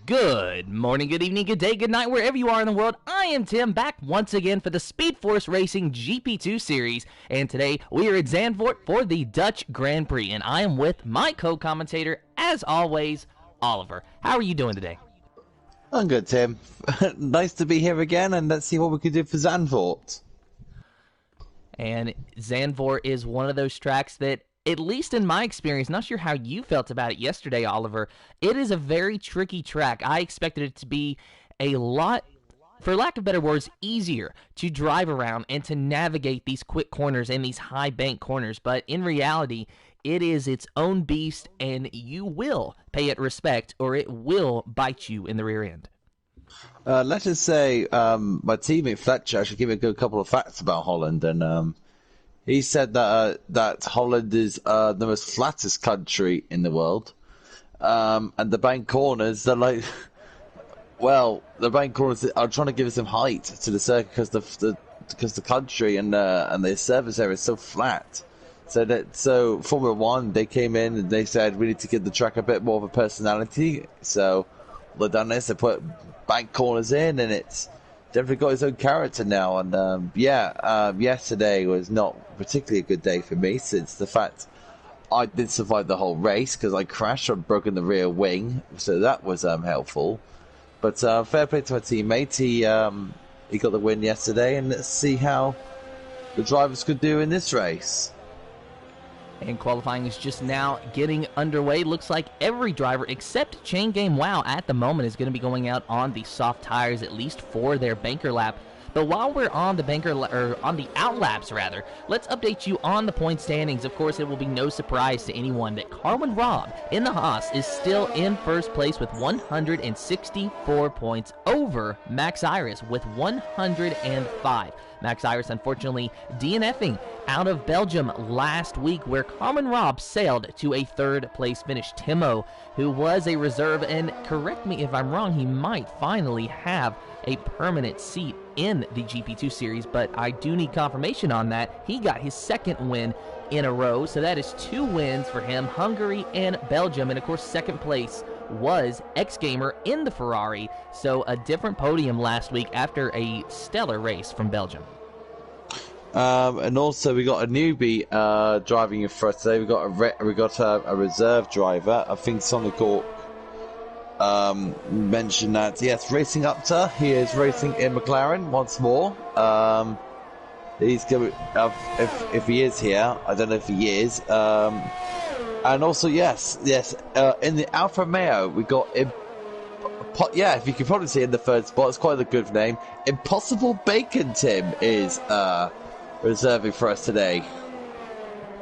Good morning, good evening, good day, good night, wherever you are in the world. I am Tim, back once again for the Speed Force Racing GP2 series, and today we are at Zandvoort for the Dutch Grand Prix, and I am with my co-commentator, as always, Oliver. How are you doing today? I'm good, Tim. Nice to be here again, and let's see what we can do for Zandvoort. And Zandvoort is one of those tracks that, at least in my experience, not sure how you felt about it yesterday, Oliver, it is a very tricky track. I expected it to be a lot, for lack of better words, easier to drive around and to navigate these quick corners and these high bank corners, but in reality, it is its own beast, and you will pay it respect, or it will bite you in the rear end. Let us say my teammate Fletcher actually gave me a good couple of facts about Holland, and he said that Holland is the most flattest country in the world, and the bank corners, they're like, well, the bank corners are trying to give some height to the circuit because the country and the service area is so flat. So Formula One, they came in and they said we need to give the track a bit more of a personality. So they've done this. They put bank corners in, and it's definitely got its own character now. And yesterday was not particularly a good day for me, since the fact I did survive the whole race because I crashed and broken the rear wing, so that was helpful. But fair play to my teammate. He got the win yesterday, and let's see how the drivers could do in this race. And qualifying is just now getting underway. Looks like every driver except Chain Game Wow at the moment is going to be going out on the soft tires, at least for their banker lap. But while we're on the on the out laps rather, let's update you on the point standings. Of course, it will be no surprise to anyone that Carwin Robb in the Haas is still in first place with 164 points over Max Iris with 105. Max Iris, unfortunately, DNFing out of Belgium last week, where Carwin Robb sailed to a third-place finish. Timo, who was a reserve, and correct me if I'm wrong, he might finally have a permanent seat in the GP2 series, but I do need confirmation on that. He got his second win in a row, so that is 2 wins for him, Hungary and Belgium, and of course second place was X-Gamer in the Ferrari, so a different podium last week after a stellar race from Belgium. And also we got a newbie driving in for us today. We got a reserve driver. I think Sonic Hawk mentioned that. Yes, Racing Upter. He is racing in McLaren once more. He's going. If he is here, I don't know if he is. And also, yes, in the Alfa Romeo, we got if you can probably see in the third spot, it's quite a good name. Impossible Bacon Tim is reserving for us today.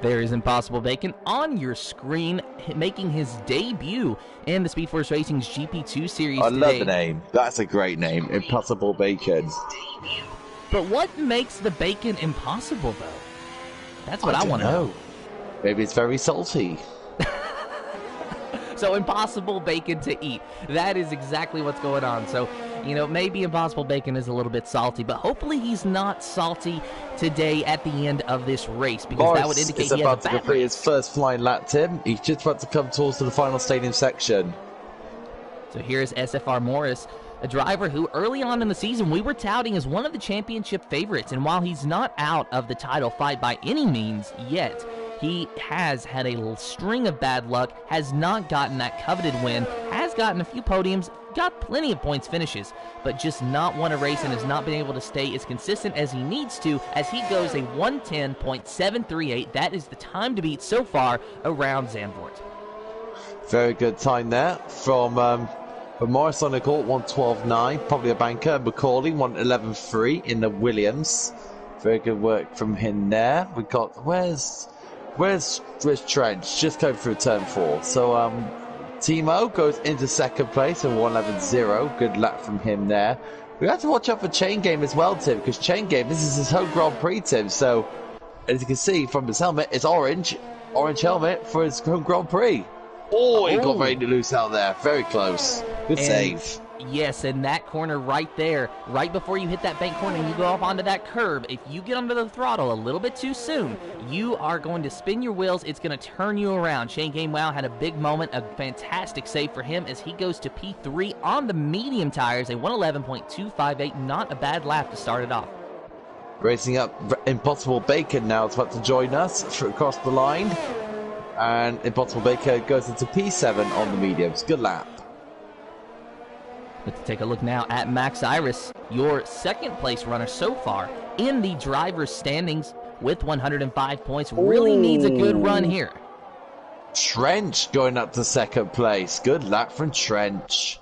There is Impossible Bacon on your screen, making his debut in the Speed Force Racing's GP2 series today. I love the name. That's a great name, Impossible Bacon. But what makes the bacon impossible, though? That's what I want to know. Maybe it's very salty. So impossible bacon to eat. That is exactly what's going on. So, maybe Impossible Bacon is a little bit salty, but hopefully he's not salty today at the end of this race, because Morris that would indicate is he has about a to bad complete race. his first flying lap, Tim. He's just about to come towards the final stadium section. So here's Sfr Morris, a driver who early on in the season we were touting as one of the championship favorites, and while he's not out of the title fight by any means yet, he has had a string of bad luck, has not gotten that coveted win, has gotten a few podiums, got plenty of points finishes, but just not won a race and has not been able to stay as consistent as he needs to, as he goes a 110.738. That is the time to beat so far around Zandvoort. Very good time there from Morris on the court, 112.9, probably a banker. Macaulay, 111.3 in the Williams. Very good work from him there. We got, where's Where's Trench? Just going through turn 4. So, Timo goes into second place in 1:11.0. Good lap from him there. We have to watch out for Chain Game as well, Tim, because Chain Game, this is his home Grand Prix, Tim. So, as you can see from his helmet, it's orange helmet for his home Grand Prix. Oh, he got very loose out there. Very close. Good save. Yes, and that corner right there, right before you hit that bank corner and you go up onto that curb, if you get under the throttle a little bit too soon, you are going to spin your wheels. It's going to turn you around. Shane Gamewell had a big moment, a fantastic save for him as he goes to P3 on the medium tires, a 1:11.258. Not a bad lap to start it off. Racing up, Impossible Bacon now is about to join us across the line. And Impossible Baker goes into P7 on the mediums. Good lap. Let's take a look now at Max Iris, your second place runner so far in the driver's standings with 105 points. Really needs a good run here. Trench going up to second place. Good lap from Trench.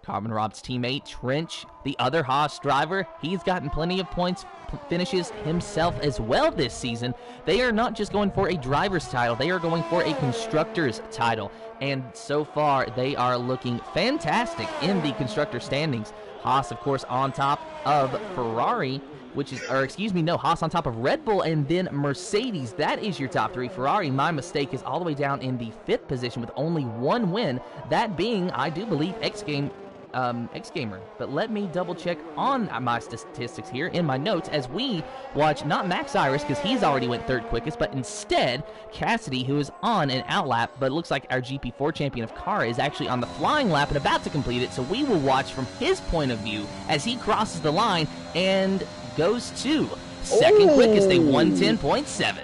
Carbon Rob's teammate, Trench, the other Haas driver, he's gotten plenty of points finishes himself as well this season. They are not just going for a driver's title, they are going for a constructor's title. And so far, they are looking fantastic in the constructor standings. Haas, of course, on top of Ferrari, Haas on top of Red Bull and then Mercedes. That is your top 3. Ferrari, my mistake, is all the way down in the 5th position with only 1 win. That being, I do believe, X Gamer. But let me double check on my statistics here in my notes as we watch not Max Iris because he's already went 3rd quickest, but instead Cassidy, who is on an out lap, but it looks like our GP4 champion of Car is actually on the flying lap and about to complete it. So we will watch from his point of view as he crosses the line and goes to 2nd quickest, a 1:10.7.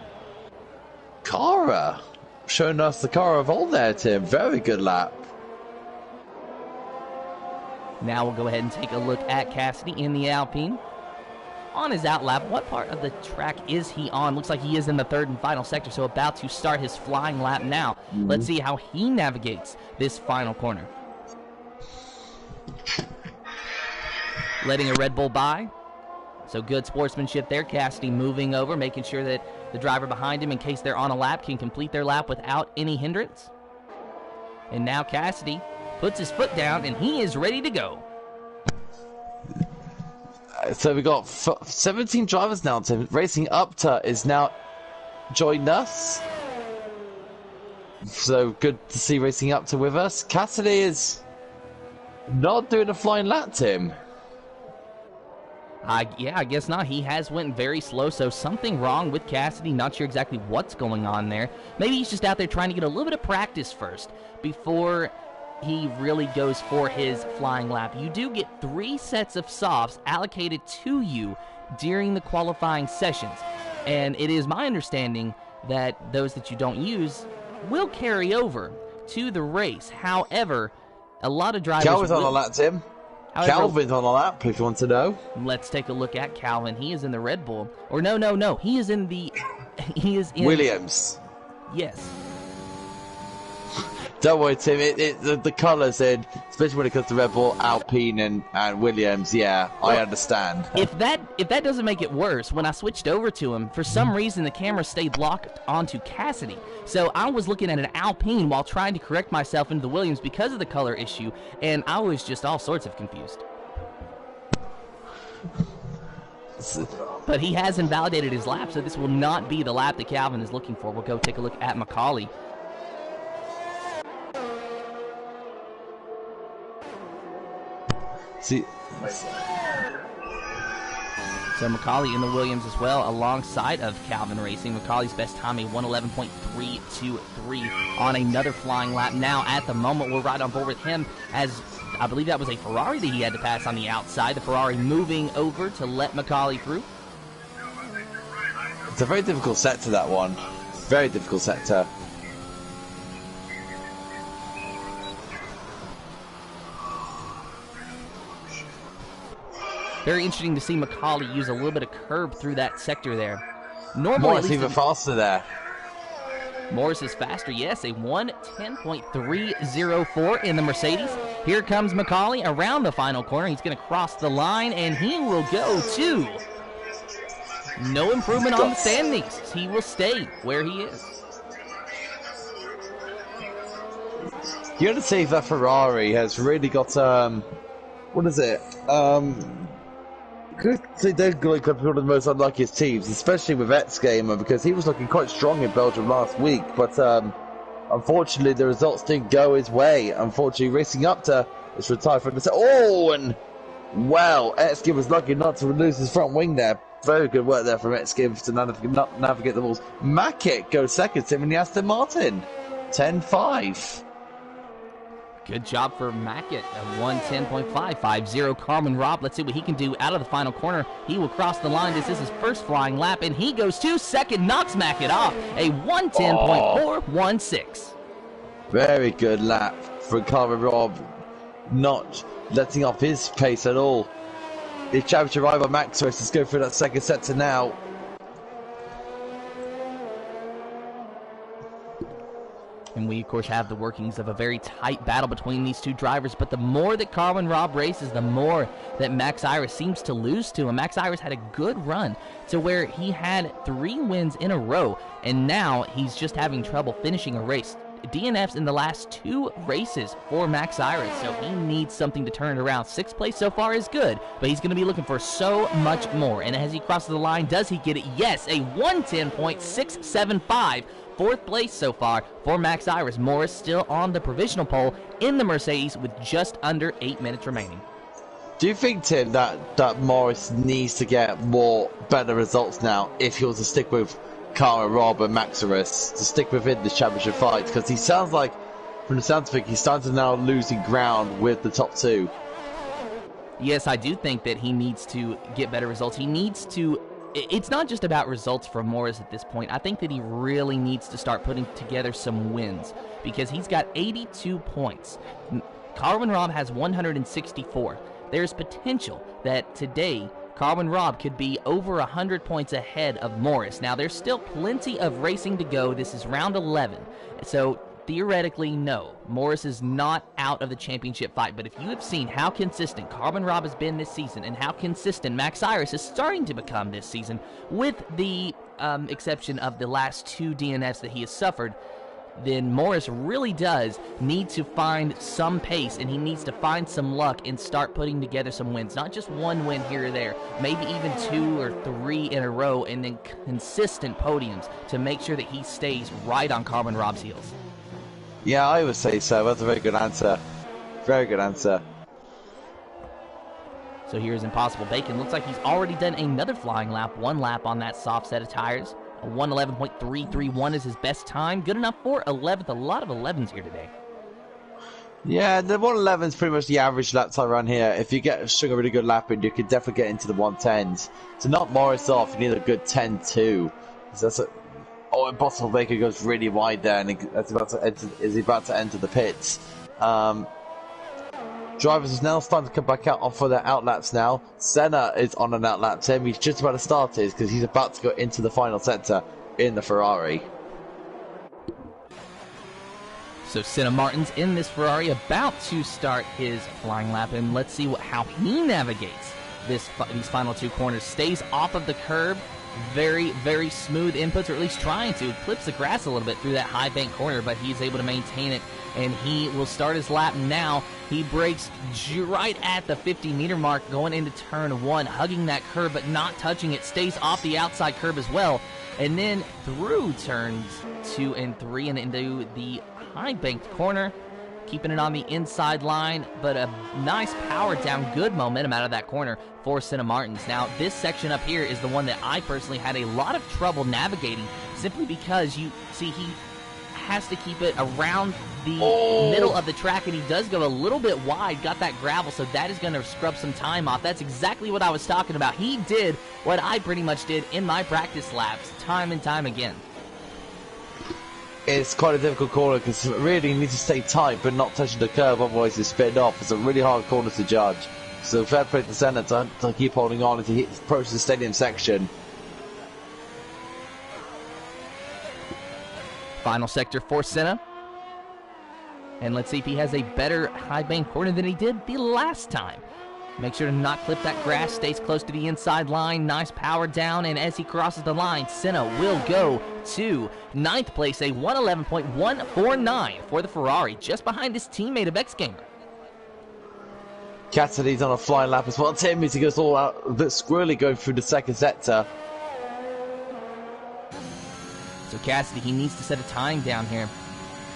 Cara showing us the car of old there, Tim. Very good lap. Now we'll go ahead and take a look at Cassidy in the Alpine. On his out lap, what part of the track is he on? Looks like he is in the 3rd and final sector, so about to start his flying lap now. Let's see how he navigates this final corner. Letting a Red Bull by. So good sportsmanship there. Cassidy moving over, making sure that the driver behind him, in case they're on a lap, can complete their lap without any hindrance. And now Cassidy puts his foot down, and he is ready to go. So we got 17 drivers now. Tim. Racing Upta is now joined us. So good to see Racing Upta with us. Cassidy is not doing a flying lap, Tim. I guess not. He has went very slow, so something wrong with Cassidy. Not sure exactly what's going on there. Maybe he's just out there trying to get a little bit of practice first before he really goes for his flying lap. You do get 3 sets of softs allocated to you during the qualifying sessions, and it is my understanding that those that you don't use will carry over to the race. However, a lot of drivers... Calvin's on a lap, Tim. Calvin's on a lap, if you want to know. Let's take a look at Calvin. He is in the Red Bull. Or no. He is in the... He is in... Williams. Yes. Don't worry, Tim. The colours in, especially when it comes to Red Bull, Alpine, and Williams. Yeah, well, I understand. If that doesn't make it worse, when I switched over to him, for some reason the camera stayed locked onto Cassidy. So I was looking at an Alpine while trying to correct myself into the Williams because of the color issue, and I was just all sorts of confused. But he has invalidated his lap, so this will not be the lap that Calvin is looking for. We'll go take a look at Macaulay. See. So Macaulay in the Williams as well, alongside of Calvin Racing. Macaulay's best time, a 1:11.323 on another flying lap. Now, at the moment, we're right on board with him, as I believe that was a Ferrari that he had to pass on the outside. The Ferrari moving over to let Macaulay through. It's a very difficult sector, that one. Very difficult sector. Very interesting to see Macaulay use a little bit of curb through that sector there. Normally, Morris even faster there. Morris is faster, yes, a 1:10.304 in the Mercedes. Here comes Macaulay around the final corner. He's going to cross the line, and he will go to no improvement on the standings. He will stay where he is. You want to see if that Ferrari has really got what is it? They're going to be one of the most unluckiest teams, especially with X Gamer, because he was looking quite strong in Belgium last week, but unfortunately the results didn't go his way. Unfortunately, racing up to this retire from the and wow, X Gamer was lucky not to lose his front wing there. Very good work there from X Gamer to navigate the walls. Mackett goes second, Tim, in the Aston Martin, 10-5. Good job for Mackett, a 1:10.550. Carmen Robb, let's see what he can do out of the final corner. He will cross the line. This is his first flying lap, and he goes to second, knocks Mackett off, a 1:10.416. Very good lap for Carmen Robb, not letting off his pace at all. The championship rival Max Race is going through that second sector now. And we, of course, have the workings of a very tight battle between these two drivers. But the more that Carmen Robb races, the more that Max Iris seems to lose to him. Max Iris had a good run to where he had 3 wins in a row, and now he's just having trouble finishing a race. DNFs in the last 2 races for Max Iris, so he needs something to turn it around. 6th place so far is good, but he's going to be looking for so much more. And as he crosses the line, does he get it? Yes, a 1:10.675. 4th place so far for Max Iris. Morris still on the provisional pole in the Mercedes with just under 8 minutes remaining. Do you think, Tim, that Morris needs to get better results now if he wants to stick with Carmen Robb and Max Iris, to stick within the championship fight? Because he sounds like, from the sounds of it, he's starting to now losing ground with the top 2. Yes, I do think that he needs to get better results. He needs to... It's not just about results for Morris at this point. I think that he really needs to start putting together some wins because he's got 82 points. Carmen Robb has 164. There's potential that today Carmen Robb could be over 100 points ahead of Morris. Now, there's still plenty of racing to go. This is round 11. So theoretically, no, Morris is not out of the championship fight. But if you have seen how consistent Carmen Robb has been this season and how consistent Max Iris is starting to become this season, with the exception of the last 2 DNFs that he has suffered, then Morris really does need to find some pace, and he needs to find some luck and start putting together some wins. Not just 1 win here or there, maybe even 2 or 3 in a row, and then consistent podiums to make sure that he stays right on Carmen Robb's heels. Yeah, I would say so. That's a very good answer. Very good answer. So here's Impossible Bacon. Looks like he's already done another flying lap, 1 lap on that soft set of tires. A 1:11.331 is his best time. Good enough for 11th. A lot of 11s here today. Yeah, the 1:11 is pretty much the average lap time around here. If you string a really good lap in, you can definitely get into the 1:10s. To knock Morris off, you need a good 10-2. Impossible Bacon goes really wide there, and is about to enter the pits. Drivers is now starting to come back out for their outlaps now. Senna is on an outlap, Tim. He's just about to start his because he's about to go into the final sector in the Ferrari. So Senna Martin's in this Ferrari, about to start his flying lap, and let's see how he navigates these final 2 corners. Stays off of the curb. Very, very smooth inputs, or at least trying to. Clips the grass a little bit through that high bank corner, but he's able to maintain it, and he will start his lap now. He brakes right at the 50-meter mark going into turn 1, hugging that curb but not touching it. Stays off the outside curb as well, and then through turns 2 and 3 and into the high banked corner, keeping it on the inside line, but a nice power down, good momentum out of that corner for Senna Martins. Now, this section up here is the one that I personally had a lot of trouble navigating, simply because you see he has to keep it around the middle of the track, and he does go a little bit wide, got that gravel, so that is going to scrub some time off. That's exactly what I was talking about. He did what I pretty much did in my practice laps time and time again. It's quite a difficult corner because really you need to stay tight but not touching the curb, otherwise it's spitting off. It's a really hard corner to judge. So fair play to Senna to keep holding on as he approaches the stadium section. Final sector for Senna. And let's see if he has a better high bank corner than he did the last time. Make sure to not clip that grass, stays close to the inside line. Nice power down, and as he crosses the line, Senna will go to 9th place, a 111.149 for the Ferrari, just behind his teammate of X-Gamer. Cassidy's on a flying lap as well. Tim, as he goes all out a bit squirrely going through the second sector. So Cassidy, he needs to set a time down here.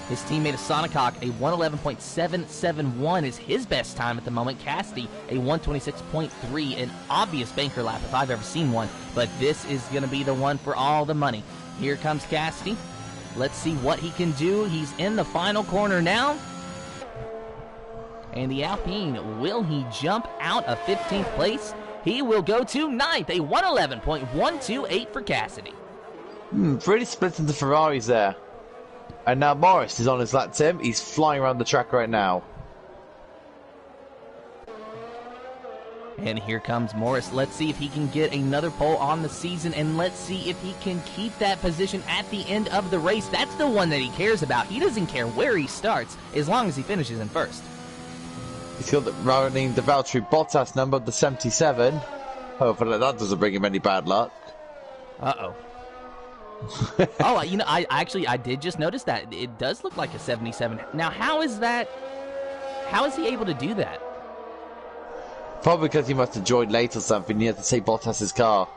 His teammate of Sonicock, a 111.771 is his best time at the moment. Cassidy, a 126.3, an obvious banker lap if I've ever seen one. But this is going to be the one for all the money. Here comes Cassidy. Let's see what he can do. He's in the final corner now. And the Alpine, will he jump out of 15th place? He will go to 9th, a 111.128 for Cassidy. Pretty split into Ferraris there. And now Morris is on his lap, Tim. He's flying around the track right now. And here comes Morris. Let's see if he can get another pole on the season, and let's see if he can keep that position at the end of the race. That's the one that he cares about. He doesn't care where he starts, as long as he finishes in first. He's got running the Valtteri Bottas number, the 77. Hopefully that doesn't bring him any bad luck. Uh-oh. Oh, you know, I did just notice that. It does look like a 77. Now, how is he able to do that? Probably because he must have joined late or something. You have to say Bottas's car.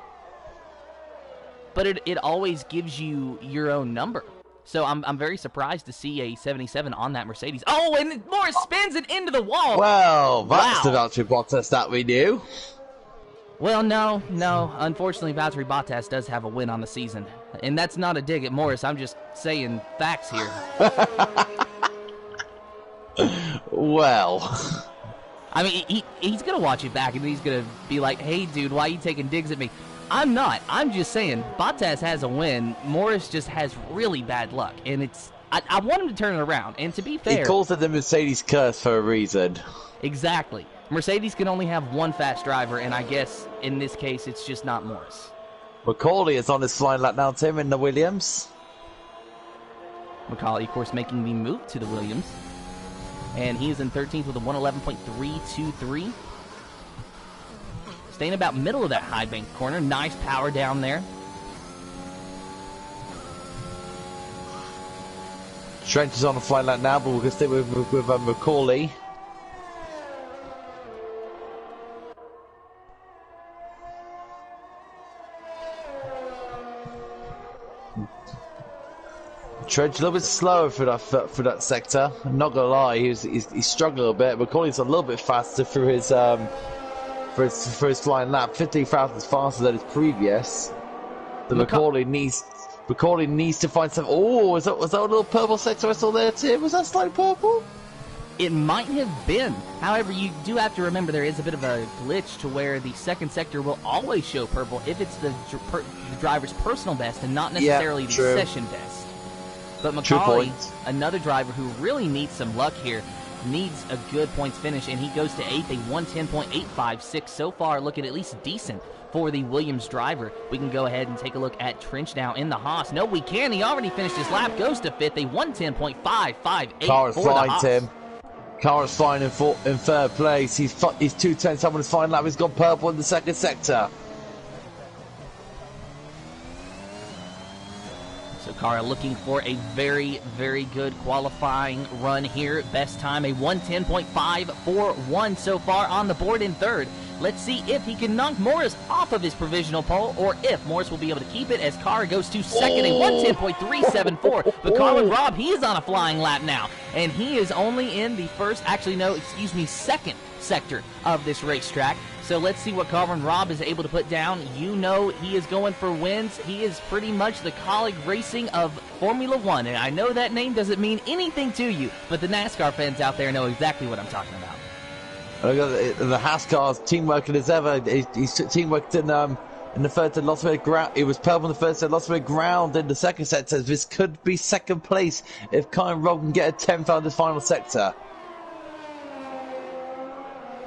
But it always gives you your own number. So I'm very surprised to see a 77 on that Mercedes. Oh, and Morris spins it into the wall. Well, that's wow. the Valtteri Bottas that we knew. Well, no. Unfortunately, Valtteri Bottas does have a win on the season. And that's not a dig at Morris. I'm just saying facts here. Well. I mean, he's going to watch it back, and he's going to be like, hey, dude, why are you taking digs at me? I'm not. I'm just saying Bottas has a win. Morris just has really bad luck. And I want him to turn it around. And to be fair, he calls it the Mercedes curse for a reason. Exactly. Mercedes can only have one fast driver, and I guess in this case it's just not Morris. Macaulay is on his flying lap now, Tim, in the Williams. Macaulay, of course, making the move to the Williams. And he is in 13th with a 111.323. Staying about middle of that high bank corner. Nice power down there. Trench is on the flying lap now, but we're going to stay with Macaulay. Trench a little bit slower for that sector. I'm not gonna lie, he's struggling a little bit. Macaulay's a little bit faster through his for his flying lap. 15 thousandths faster than his previous. The Macaulay needs to find some. Oh, was that a little purple sector I saw there, Tim? Was that slightly purple? It might have been. However, you do have to remember there is a bit of a glitch to where the second sector will always show purple if it's the driver's personal best and not necessarily the session best. But Macaulay, another driver who really needs some luck here, needs a good points finish, and he goes to 8th, a 110.856. So far, looking at least decent for the Williams driver. We can go ahead and take a look at Trench now in the Haas. No, we can. He already finished his lap, goes to 5th, a 110.558 Car is for flying, the Haas. Tim. Car is flying in third place. He's 2/10 on his final lap. He's got purple in the second sector. So Cara looking for a very, very good qualifying run here. Best time, a 110.541 so far on the board in third. Let's see if he can knock Morris off of his provisional pole, or if Morris will be able to keep it as Cara goes to second, a 110.374. But Carlin Robb, he is on a flying lap now, and he is only in the second sector of this racetrack. So let's see what Carlin Robb is able to put down. You know he is going for wins. He is pretty much the Colleague Racing of Formula One, and I know that name doesn't mean anything to you, but the NASCAR fans out there know exactly what I'm talking about. The Haas car's teamworking as ever. He's teamworked in the third set, lost a bit of ground. It was purple in the first set, lost a bit of ground in the second set. So this could be second place if Colin Robb can get a 10th out of the final sector.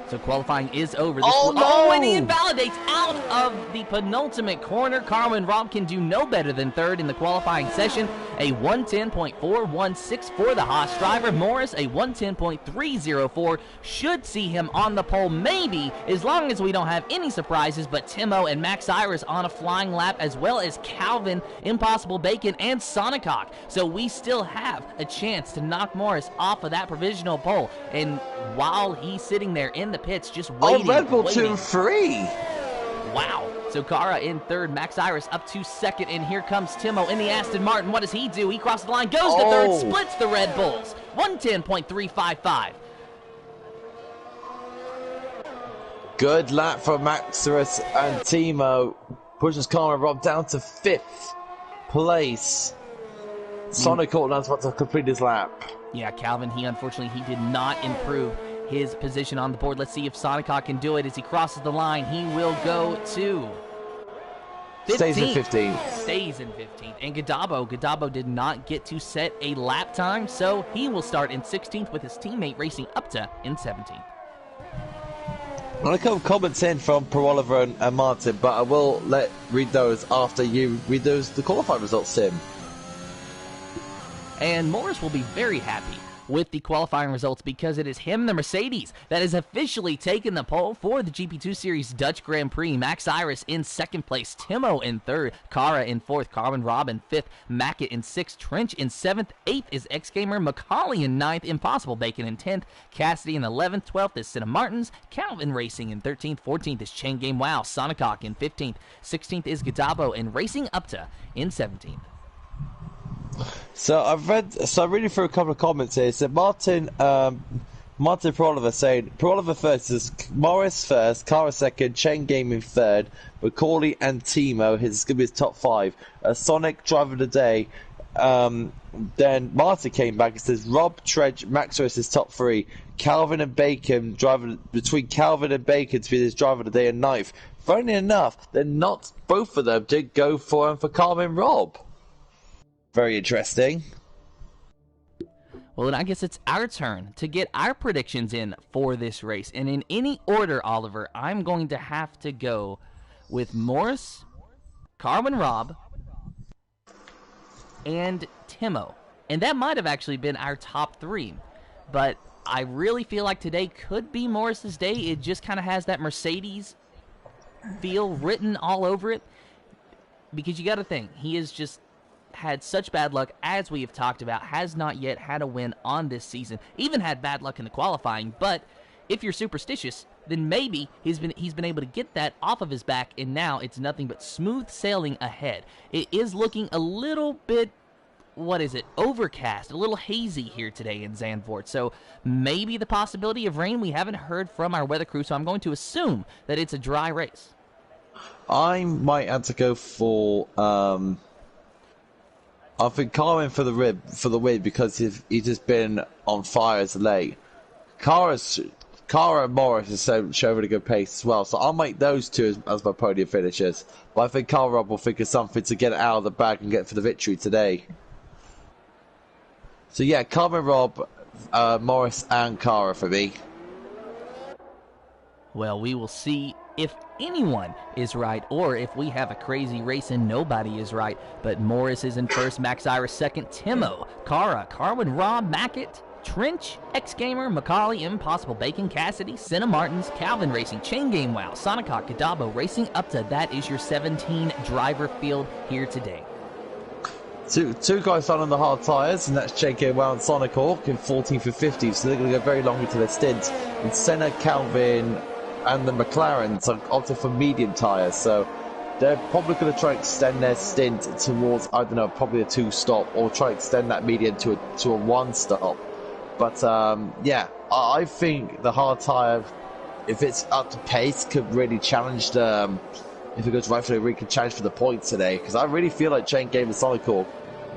So qualifying is over. Oh, no! And he invalidates. Ouch! out of the penultimate corner. Carwin Robb can do no better than third in the qualifying session. A 110.416 for the Haas driver. Morris, a 110.304. Should see him on the pole, maybe, as long as we don't have any surprises. But Timo and Max Iris on a flying lap, as well as Calvin, Impossible Bacon, and Sonic Hawk. So we still have a chance to knock Morris off of that provisional pole. And while he's sitting there in the pits, just waiting. Oh, Red Bull 2 and 3. Wow. So Kara in third, Max Iris up to second, and here comes Timo in the Aston Martin. What does he do? He crosses the line, goes to third, splits the Red Bulls. 110.355. Good lap for Max Iris and Timo. Pushes Carwin Robb down to 5th place. Sonic Cortland's about to complete his lap. Yeah, Calvin, unfortunately, he did not improve his position on the board. Let's see if Sonic Hawk can do it. As he crosses the line, he will go to 15th. Stays in 15th. Stays in 15th. And Gadabo did not get to set a lap time, so he will start in 16th with his teammate racing up to in 17th. I'm going to come comments in from Per Oliver and Martin, but I will read those after you read the qualifying results, Sim. And Morris will be very happy with the qualifying results because it is him, the Mercedes, that has officially taken the pole for the GP2 Series Dutch Grand Prix. Max Iris in second place, Timo in third, Kara in fourth, Carwin Robb in fifth, Mackett in sixth, Trench in seventh, eighth is X-Gamer, Macaulay in ninth, Impossible Bacon in 10th, Cassidy in 11th, 12th is Cinna Martins, Calvin Racing in 13th, 14th is Chain Game Wow, Sonic Hawk in 15th, 16th is Gadabo, and Racing Upta in 17th. So I'm reading through a couple of comments here. So Martin Proliver saying Proliver first is Morris first, Kara second, Chain Gaming third, Macaulay and Timo. His going to be his top 5. Sonic Driver of the Day. Then Martin came back and says Rob, Trench, Max Iris is top 3. Calvin and Bacon between Calvin and Bacon to be his Driver of the Day and 9th. Funny enough, then not both of them did go for Carwin Robb. Very interesting. Well, then I guess it's our turn to get our predictions in for this race. And in any order, Oliver, I'm going to have to go with Morris, Carwin Robb, and Timo. And that might have actually been our top 3. But I really feel like today could be Morris's day. It just kind of has that Mercedes feel written all over it. Because you got to think, he is just had such bad luck, as we have talked about, has not yet had a win on this season, even had bad luck in the qualifying. But if you're superstitious, then maybe he's been able to get that off of his back, and now it's nothing but smooth sailing ahead. It is looking a little bit, overcast, a little hazy here today in Zandvoort, so maybe the possibility of rain. We haven't heard from our weather crew, so I'm going to assume that it's a dry race. I might have to go for I think Carwin for the win because he's just been on fire as of late. Kara and Morris has shown really good pace as well, so I'll make those two as my podium finishers. But I think Carwin Robb will think of something to get it out of the bag and get for the victory today. So yeah, Carwin Robb, Morris and Kara for me. Well, we will see if anyone is right or if we have a crazy race and nobody is right. But Morris is in first, Max Iris second, Timo, Kara, Carwin Robb, Mackett, Trench, X-Gamer, Macaulay, Impossible Bacon, Cassidy, Cinna Martins, Calvin Racing, Chain Game Wow, Sonic Hawk, Gadabo Racing up to that is your 17 driver field here today. Two guys on the hard tyres, and that's Chain Wow and Sonic Hawk in 14th and 15th, so they're going to go very long into their stints. And Senna, Calvin and the McLarens are opted for medium tyres, so they're probably going to try and extend their stint towards, I don't know, probably a 2-stop, or try and extend that medium to a 1-stop. But yeah, I think the hard tyre, if it's up to pace, could really challenge the. If it goes right for the ring, could challenge for the points today. Because I really feel like Chain Game and Sonic Hawk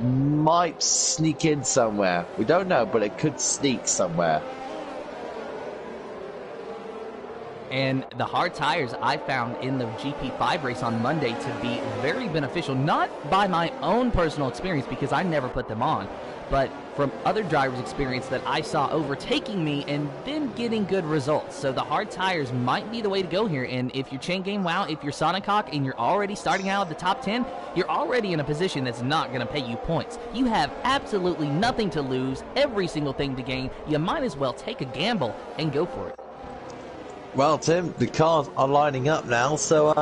might sneak in somewhere. We don't know, but it could sneak somewhere. And the hard tires I found in the GP5 race on Monday to be very beneficial, not by my own personal experience because I never put them on, but from other drivers' experience that I saw overtaking me and then getting good results. So the hard tires might be the way to go here. And if you're Chain Game Wow, if you're Sonic Hawk and you're already starting out at the top 10, you're already in a position that's not going to pay you points. You have absolutely nothing to lose, every single thing to gain. You might as well take a gamble and go for it. Well, Tim, the cars are lining up now, so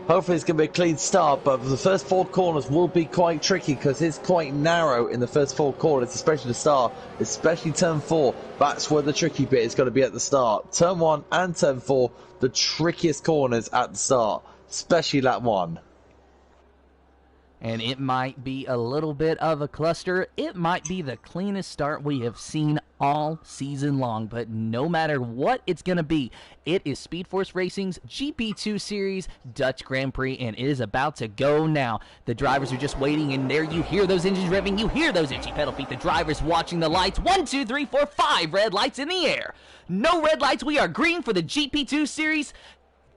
hopefully it's going to be a clean start, but the first 4 corners will be quite tricky because it's quite narrow in the first 4 corners, especially the start, especially turn 4. That's where the tricky bit is going to be at the start. Turn 1 and turn 4, the trickiest corners at the start, especially lap 1. And it might be a little bit of a cluster. It might be the cleanest start we have seen all season long. But no matter what it's going to be, it is Speed Force Racing's GP2 Series Dutch Grand Prix, and it is about to go now. The drivers are just waiting, and there you hear those engines revving. You hear those itchy pedal feet. The drivers watching the lights. 1, 2, 3, 4, 5 red lights in the air. No red lights. We are green for the GP2 Series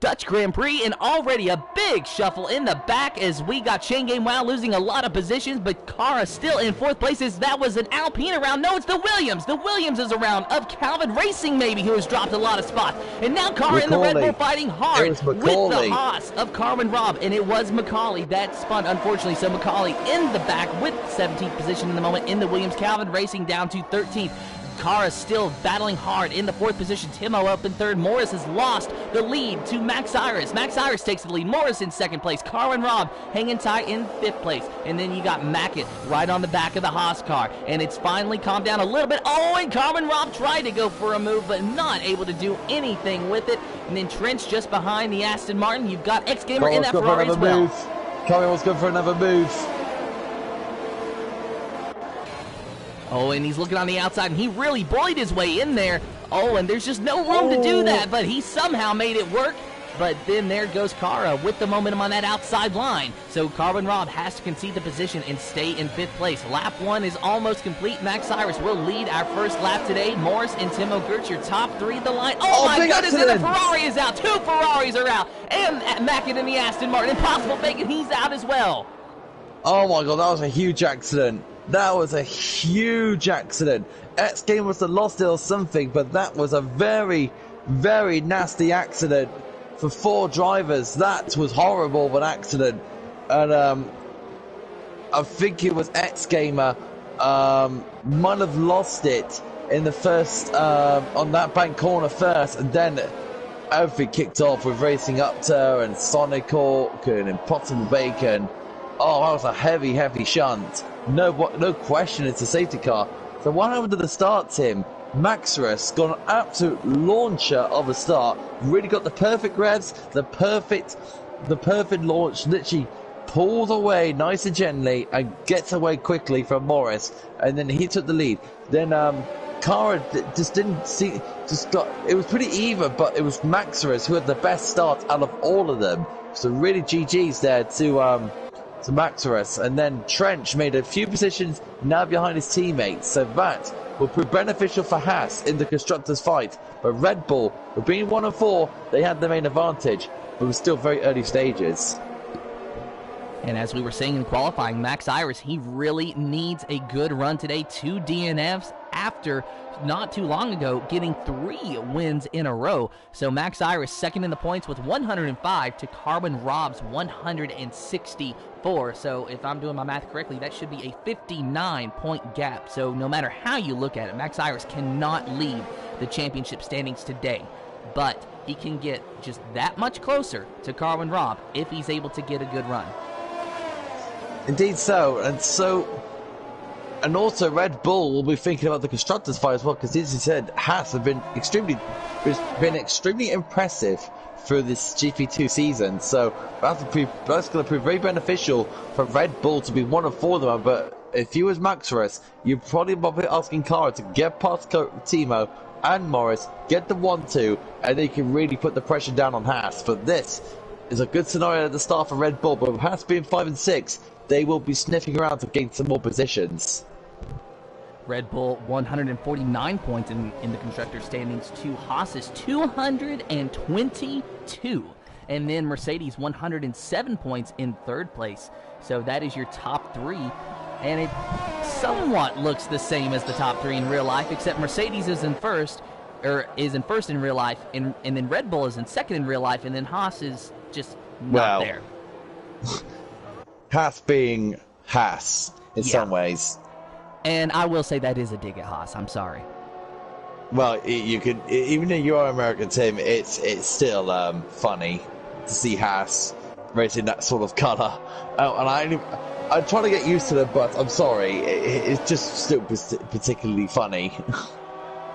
Dutch Grand Prix, and already a big shuffle in the back as we got Chain Game Wow losing a lot of positions, but Kara still in 4th place as that was an Alpine around. No, it's the Williams. The Williams is around of Calvin Racing maybe, who has dropped a lot of spots. And now Kara in the Red Bull fighting hard with the Haas of Carmen Robb, and it was Macaulay that spun, unfortunately. So Macaulay in the back with 17th position in the moment in the Williams. Calvin Racing down to 13th. Kara still battling hard in the 4th position. Timo up in 3rd. Morris has lost the lead to Max Iris. Max Iris takes the lead. Morris in 2nd place. Carmen Robb hanging tight in 5th place. And then you got Mackett right on the back of the Haas car. And it's finally calmed down a little bit. Oh, and Carmen Robb tried to go for a move, but not able to do anything with it. And then Trench just behind the Aston Martin. You've got X Gamer in that Ferrari as well. Carmen was going for another move. Oh, and he's looking on the outside, and he really bullied his way in there. Oh, and there's just no room to do that, but he somehow made it work. But then there goes Kara with the momentum on that outside line. So Carmen Robb has to concede the position and stay in 5th place. Lap 1 is almost complete. Max Iris will lead our first lap today. Morris and Timo Gertz, your top 3 of the line. Oh my goodness, and the Ferrari is out. 2 Ferraris are out. And Mackett in the Aston Martin. Impossible Bacon, he's out as well. Oh my god, that was a huge accident. That was a huge accident. X Game must have lost it or something, but that was a very, very nasty accident for 4 drivers. That was horrible of an accident. And I think it was X Gamer might have lost it in the first on that bank corner first, and then everything kicked off with Racing Upter and Sonic Hawk and Impossible Bacon. Oh, that was a heavy, heavy shunt. No question, it's a safety car. So what happened to the start, Tim? Maxarus got an absolute launcher of a start. Really got the perfect revs, the perfect launch. Literally pulls away nice and gently and gets away quickly from Morris. And then he took the lead. Then Kara just didn't see. It was pretty even, but it was Maxarus who had the best start out of all of them. So really GG's there to Maxarus, and then Trench made a few positions now behind his teammates, so that will prove beneficial for Haas in the constructors fight. But Red Bull, with being 1 and 4, they had the main advantage, but it was still very early stages. And as we were saying in qualifying, Max Iris, he really needs a good run today. 2 DNFs after not too long ago getting 3 wins in a row. So Max Iris second in the points with 105 to Carmen Robb's 164. So if I'm doing my math correctly, that should be a 59-point gap. So no matter how you look at it, Max Iris cannot lead the championship standings today. But he can get just that much closer to Carmen Robb if he's able to get a good run. Indeed so, and also Red Bull will be thinking about the constructors fight as well, because as you said, Haas have been extremely impressive through this GP2 season. So that's going to prove very beneficial for Red Bull to be 1 of 4 of them. But if you was Maxarus, you're probably asking Kara to get past Timo and Morris, get the 1-2, and they can really put the pressure down on Haas. But this is a good scenario at the start for Red Bull, but with Haas being 5 and 6, they will be sniffing around to gain some more positions. Red Bull 149 points in the constructor standings to Haas's 222. And then Mercedes 107 points in 3rd place. So that is your top 3 and it somewhat looks the same as the top three in real life, except Mercedes is in first in real life, and then Red Bull is in second in real life, and then Haas is just not there. Haas being Haas in some ways. And I will say that is a dig at Haas. I'm sorry. Well, you could, even though you are an American team, it's still funny to see Haas racing that sort of colour. And I'm trying to get used to it, but I'm sorry, it's just still particularly funny.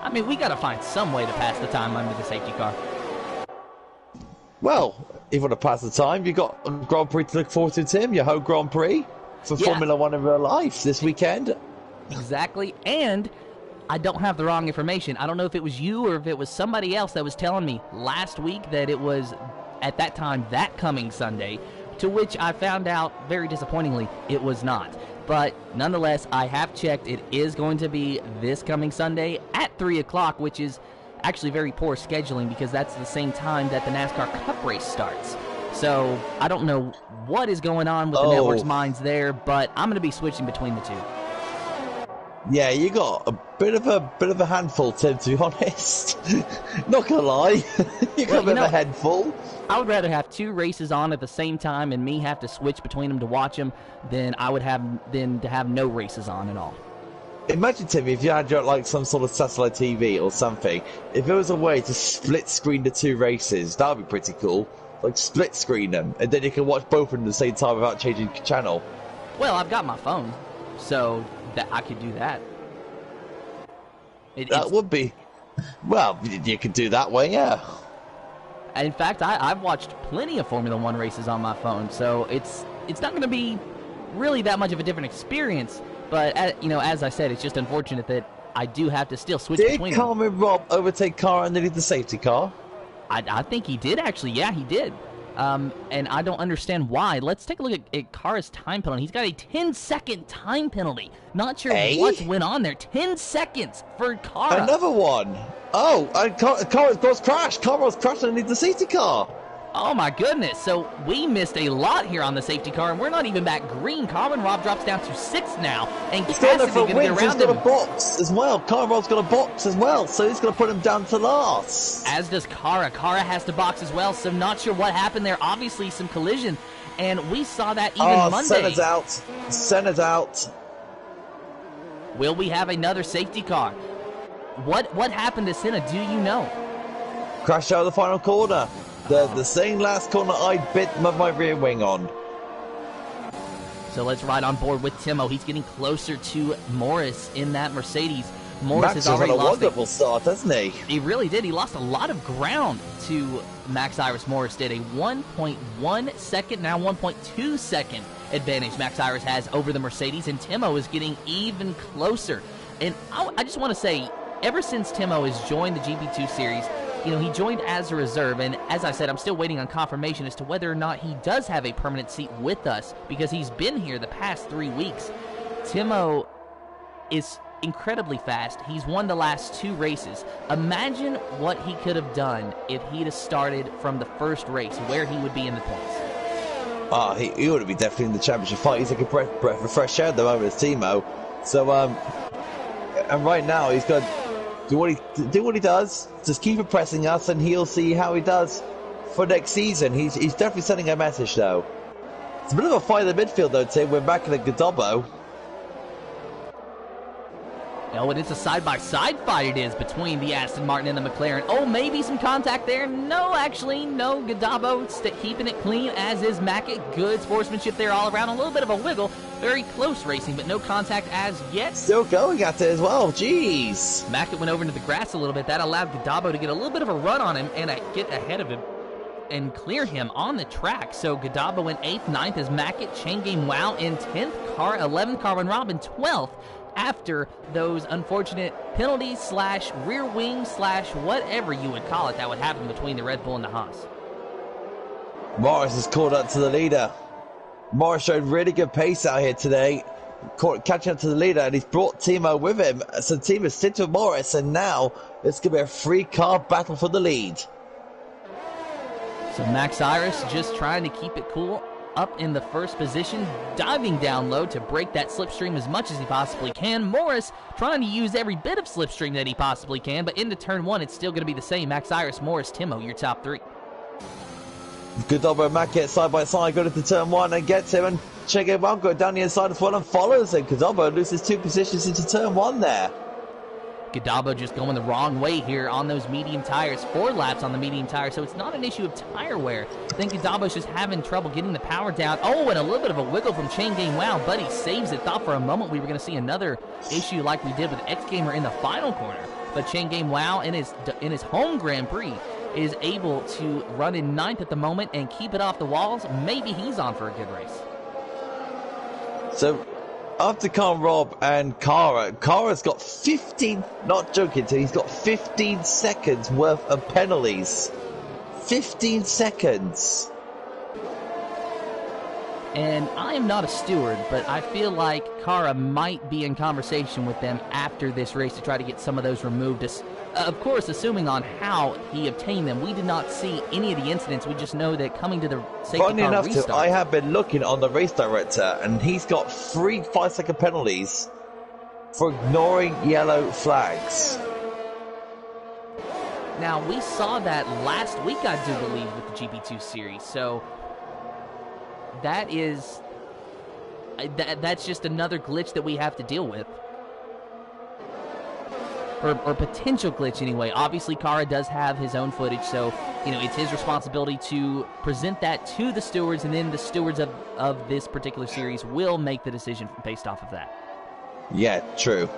I mean, we got to find some way to pass the time under the safety car. Well, if you want to pass the time, you've got a Grand Prix to look forward to, Tim. Your home Grand Prix for Formula One in real life this weekend. Exactly, and I don't have the wrong information. I don't know if it was you or if it was somebody else that was telling me last week that it was, at that time, that coming Sunday, to which I found out, very disappointingly, it was not. But nonetheless, I have checked. It is going to be this coming Sunday at 3 o'clock, which is actually very poor scheduling because that's the same time that the NASCAR Cup race starts. So I don't know what is going on with the network's minds there, but I'm going to be switching between the two. Yeah, you got a bit of a handful, Tim, to be honest. Not gonna lie, you got a bit of a handful. I would rather have two races on at the same time and me have to switch between them to watch them than to have no races on at all. Imagine, Tim, if you had like some sort of satellite TV or something. If there was a way to split screen the two races, that would be pretty cool. Like split screen them, and then you can watch both of them at the same time without changing channel. Well, I've got my phone, so that I could do that. That would be, well, you could do that way, yeah. In fact, I've watched plenty of Formula One races on my phone, so it's not going to be really that much of a different experience. But as I said, it's just unfortunate that I do have to still switch between them. Did Carmen Robb overtake Cara underneath the safety car? I think he did, actually. Yeah, he did. And I don't understand why. Let's take a look at Cara's time penalty. He's got a 10-second time penalty. Not sure what went on there. 10 seconds for Cara. Another one. Oh, Cara's crashed. Cara's crashed underneath the safety car. Oh, my goodness. So we missed a lot here on the safety car, and we're not even back green. Carmen Robb drops down to 6th now, and Cassidy's going to get around him. He's got a box as well. Carmen Robb's got a box as well, so he's going to put him down to last. As does Cara. Cara has to box as well, so not sure what happened there. Obviously, some collision, and we saw that even Monday. Senna's out. Senna's out. Will we have another safety car? What happened to Senna? Do you know? Crashed out of the final corner. The same last corner I bit my rear wing on. So let's ride on board with Timo. He's getting closer to Morris in that Mercedes. Morris has already lost a wonderful start, hasn't he? He really did. He lost a lot of ground to Max Iris. Morris did a 1.1 second, now 1.2 second advantage Max Iris has over the Mercedes, and Timo is getting even closer. And I just want to say, ever since Timo has joined the GP2 series, he joined as a reserve, and as I said, I'm still waiting on confirmation as to whether or not he does have a permanent seat with us, because he's been here the past 3 weeks. Timo is incredibly fast. He's won the last 2 races. Imagine what he could have done if he'd have started from the first race, where he would be in the points. He would have been definitely in the championship fight. He's like a breath of fresh air at the moment, as Timo. So, and right now he's got do what he does. Just keep impressing us, and he'll see how he does for next season. He's definitely sending a message, though. It's a bit of a fight in the midfield, though, Tim. We're back in the Godobbo. Oh, and it's a side-by-side fight it is between the Aston Martin and the McLaren. Oh, maybe some contact there. No, actually, no. Godobbo keeping it clean, as is Mackett. Good sportsmanship there all around. A little bit of a wiggle. Very close racing, but no contact as yet. Still going at it as well. Jeez. Mackett went over into the grass a little bit. That allowed Godobbo to get a little bit of a run on him and get ahead of him and clear him on the track. So Godobbo in 8th, 9th as Mackett, Chain Game Wow in 10th, 11th, Carmen Robb in 12th. After those unfortunate penalties / rear wing / whatever you would call it that would happen between the Red Bull and the Haas. Morris has caught up to the leader. Morris showed really good pace out here today, catching up to the leader, and he's brought Timo with him. So Timo's sitting with Morris, and now it's going to be a 3-car battle for the lead. So Max Iris just trying to keep it cool up in the first position, diving down low to break that slipstream as much as he possibly can. Morris trying to use every bit of slipstream that he possibly can, but into turn one, it's still going to be the same. Max Iris, Morris, Timo, your top three. Godabo and Mac get side by side, go into turn one and gets him, and Che Guevara go down the inside as well and follows him. Godabo loses 2 positions into turn one there. Godabo just going the wrong way here on those medium tires. 4 laps on the medium tire, so it's not an issue of tire wear. I think Godabo's just having trouble getting the power down. Oh, and a little bit of a wiggle from Chain Game Wow, but he saves it. Thought for a moment we were going to see another issue like we did with X Gamer in the final corner. But Chain Game Wow in his home Grand Prix is able to run in 9th at the moment and keep it off the walls. Maybe he's on for a good race. So after Khan Rob and Kara's got 15, not joking, so he's got 15 seconds worth of penalties. 15 seconds. And I am not a steward, but I feel like Kara might be in conversation with them after this race to try to get some of those removed. Of course, assuming on how he obtained them. We did not see any of the incidents. We just know that coming to the safety Funny car enough, restart. I have been looking on the race director, and he's got 3 5-second penalties for ignoring yellow flags. Now, we saw that last week, I do believe, with the GP2 series. So that is that's just another glitch that we have to deal with. Or potential glitch anyway. Obviously, Kara does have his own footage, so it's his responsibility to present that to the stewards, and then the stewards of this particular series will make the decision based off of that. Yeah, true.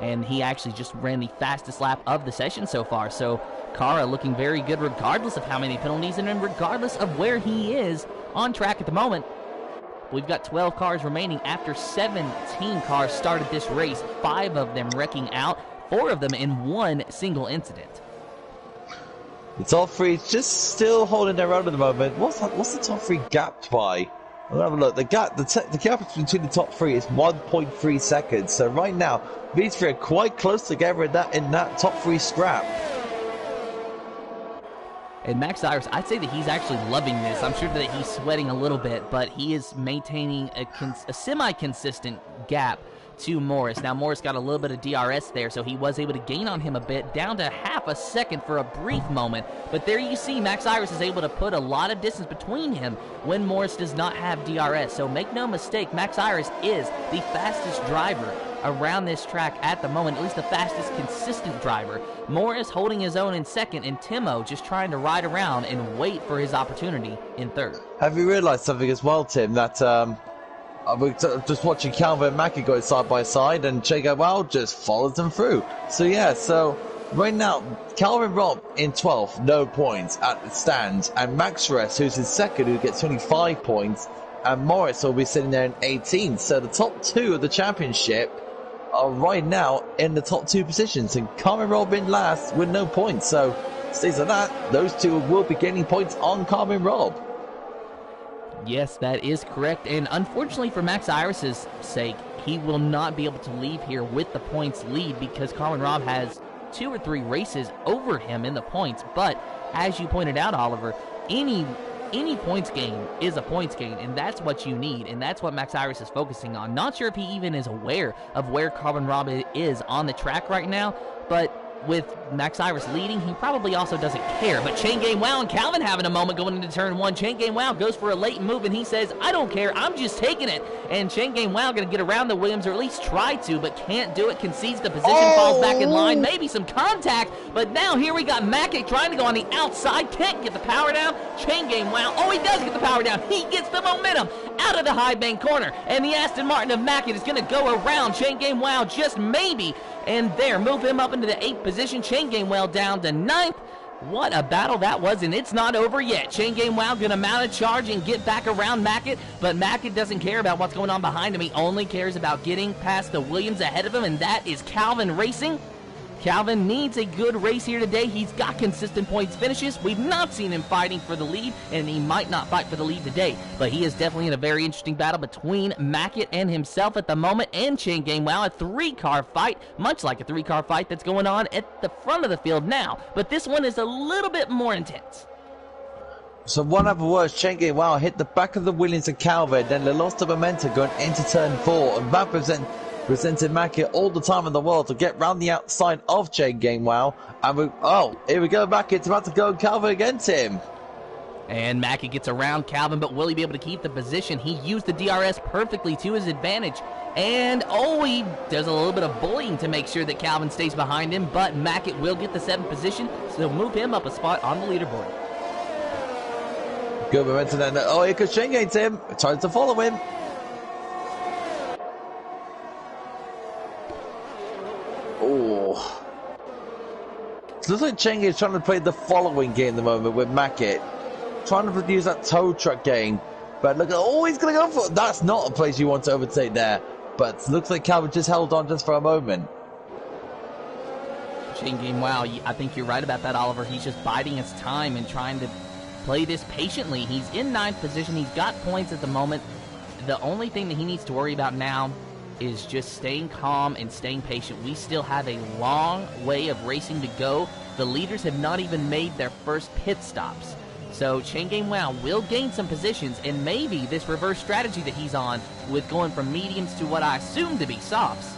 And he actually just ran the fastest lap of the session so far, so Kara looking very good regardless of how many penalties and regardless of where he is on track at the moment. We've got 12 cars remaining after 17 cars started this race, 5 of them wrecking out, 4 of them in one single incident. The top 3 is just still holding their own at the moment. What's the top 3 gapped by? I'll have a look. The gap between the top 3 is 1.3 seconds. So right now, these 3 are quite close together in that top 3 scrap. And Max Iris, I'd say that he's actually loving this. I'm sure that he's sweating a little bit, but he is maintaining a semi-consistent gap to Morris. Now, Morris got a little bit of DRS there, so he was able to gain on him a bit, down to half a second for a brief moment. But there you see, Max Iris is able to put a lot of distance between him when Morris does not have DRS. So make no mistake, Max Iris is the fastest driver around this track at the moment, at least the fastest consistent driver. Morris holding his own in second, and Timo just trying to ride around and wait for his opportunity in third. Have you realised something as well, Tim, that we're just watching Calvin and Mackie go side by side, and Che Guevara just follows them through. So yeah, right now, Calvin Robb in 12th, no points at the stand, and Max Ress, who's in second, who gets 25 points, and Morris will be sitting there in 18th. So the top 2 of the championship are right now in the top 2 positions, and Calvin Robb in last with no points. So stays like that, those 2 will be gaining points on Calvin Robb. Yes, that is correct, and unfortunately for Max Iris's sake, he will not be able to leave here with the points lead because Colin Robb has 2 or 3 races over him in the points. But as you pointed out, Oliver, any points gain is a points gain, and that's what you need, and that's what Max Iris is focusing on. Not sure if he even is aware of where Colin Robb is on the track right now, but with Max Iris leading, he probably also doesn't care. But Chain Game Wow and Calvin having a moment going into turn 1. Chain Game Wow goes for a late move, and he says, I don't care, I'm just taking it. And Chain Game Wow going to get around the Williams, or at least try to, but can't do it, concedes the position, falls back in line, maybe some contact, but now here we got Mackett trying to go on the outside, can't get the power down. Chain Game Wow, oh, he does get the power down, he gets the momentum out of the high bank corner, and the Aston Martin of Mackett is going to go around Chain Game Wow just maybe, and there, move him up into the 8th position. Chain Game Wow down to 9th. What a battle that was, and it's not over yet. Chain Game Wow going to mount a charge and get back around Mackett, but Mackett doesn't care about what's going on behind him. He only cares about getting past the Williams ahead of him, and that is Calvin Racing. Calvin needs a good race here today. He's got consistent points finishes. We've not seen him fighting for the lead, and he might not fight for the lead today, but he is definitely in a very interesting battle between Mackett and himself at the moment, and Chain Game Wow, a 3-car fight, much like a 3-car fight that's going on at the front of the field now, but this one is a little bit more intense. So one other word, Chain Game Wow hit the back of the Williams and Calvin, then they lost the momentum going into turn 4, and that presented Mackett all the time in the world to get round the outside of Chain Game Wow. And here we go, Mackett's about to go and Calvin against him. And Mackett gets around Calvin, but will he be able to keep the position? He used the DRS perfectly to his advantage. And, he does a little bit of bullying to make sure that Calvin stays behind him, but Mackett will get the 7th position, so move him up a spot on the leaderboard. Good momentum then. Here comes Chain Game, Tim. Tries to follow him. It looks like Chain Game is trying to play the following game at the moment with Mackett. Trying to use that tow truck game. But look, he's going to go for it. That's not a place you want to overtake there. But looks like Calvin just held on just for a moment. Chain Game Wow, I think you're right about that, Oliver. He's just biding his time and trying to play this patiently. He's in 9th position. He's got points at the moment. The only thing that he needs to worry about now is just staying calm and staying patient. We still have a long way of racing to go. The leaders have not even made their first pit stops. So Chain Game Wow will gain some positions, and maybe this reverse strategy that he's on with going from mediums to what I assume to be softs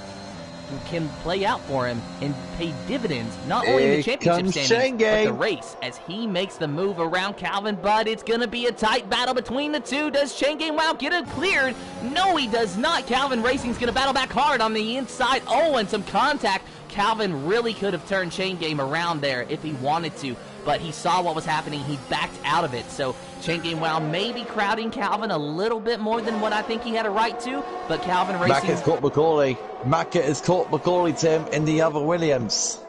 can play out for him and pay dividends, not only in the championship standings, but the race, as he makes the move around Calvin. But it's going to be a tight battle between the two. Does Chain Game Wow get it cleared? No, he does not. Calvin Racing's going to battle back hard on the inside. And some contact. Calvin really could have turned Chain Game around there if he wanted to, but he saw what was happening. He backed out of it. So Chain Game Wow may be crowding Calvin a little bit more than what I think he had a right to, but Calvin Racing... Mackett's caught Macaulay. Mackett has caught Macaulay, Tim, in the other Williams.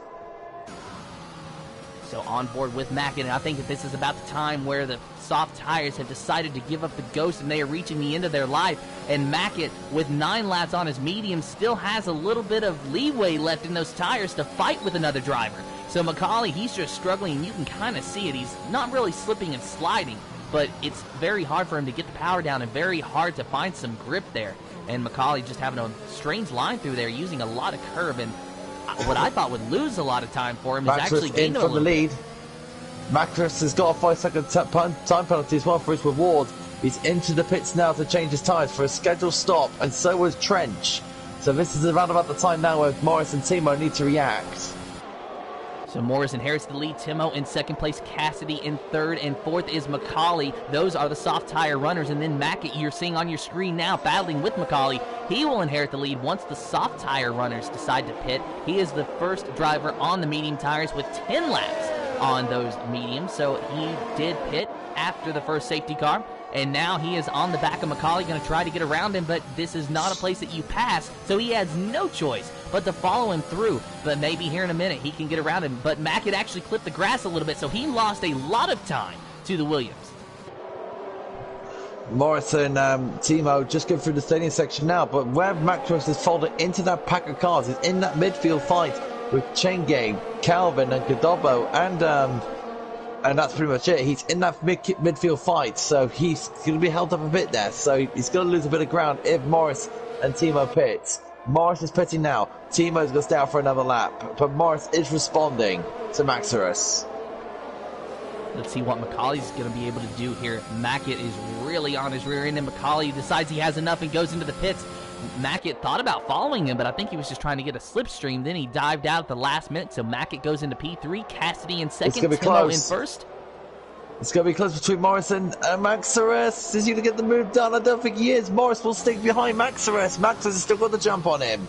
So on board with Mackett, and I think that this is about the time where the soft tires have decided to give up the ghost and they are reaching the end of their life. And Mackett, with 9 laps on his medium, still has a little bit of leeway left in those tires to fight with another driver. So Macaulay, he's just struggling, and you can kind of see it. He's not really slipping and sliding, but it's very hard for him to get the power down and very hard to find some grip there. And Macaulay just having a strange line through there, using a lot of curve, and what I thought would lose a lot of time for him is actually gaining a little the lead. Macris has got a 5-second time penalty as well for his reward. He's into the pits now to change his tyres for a scheduled stop, and so was Trench. So this is around about the time now where Morris and Timo need to react. So Morris inherits the lead, Timo in 2nd place, Cassidy in 3rd, and 4th is Macaulay. Those are the soft tire runners, and then Mackett, you're seeing on your screen now, battling with Macaulay. He will inherit the lead once the soft tire runners decide to pit. He is the first driver on the medium tires with 10 laps on those mediums, so he did pit after the first safety car, and now he is on the back of Macaulay, going to try to get around him, but this is not a place that you pass, so he has no choice but to follow him through. But maybe here in a minute he can get around him, but Mackett actually clipped the grass a little bit, so he lost a lot of time to the Williams. Morris and Timo just going through the stadium section now, but where Macros has folded into that pack of cars, is in that midfield fight with Chain Game, Calvin and Godobbo, and that's pretty much it. He's in that midfield fight, so he's going to be held up a bit there, so he's going to lose a bit of ground if Morris and Timo pit. Morris is pitting now. Timo's going to stay out for another lap, but Morris is responding to Maximus. Let's see what Macaulay's going to be able to do here. Mackett is really on his rear end, and Macaulay decides he has enough and goes into the pits. Mackett thought about following him, but I think he was just trying to get a slipstream. Then he dived out at the last minute, so Mackett goes into P3, Cassidy in 2nd, Timo in 1st. It's going to be close between Morris and Maximus. Is he going to get the move done? I don't think he is. Morris will stick behind Maximus. Maximus has still got the jump on him.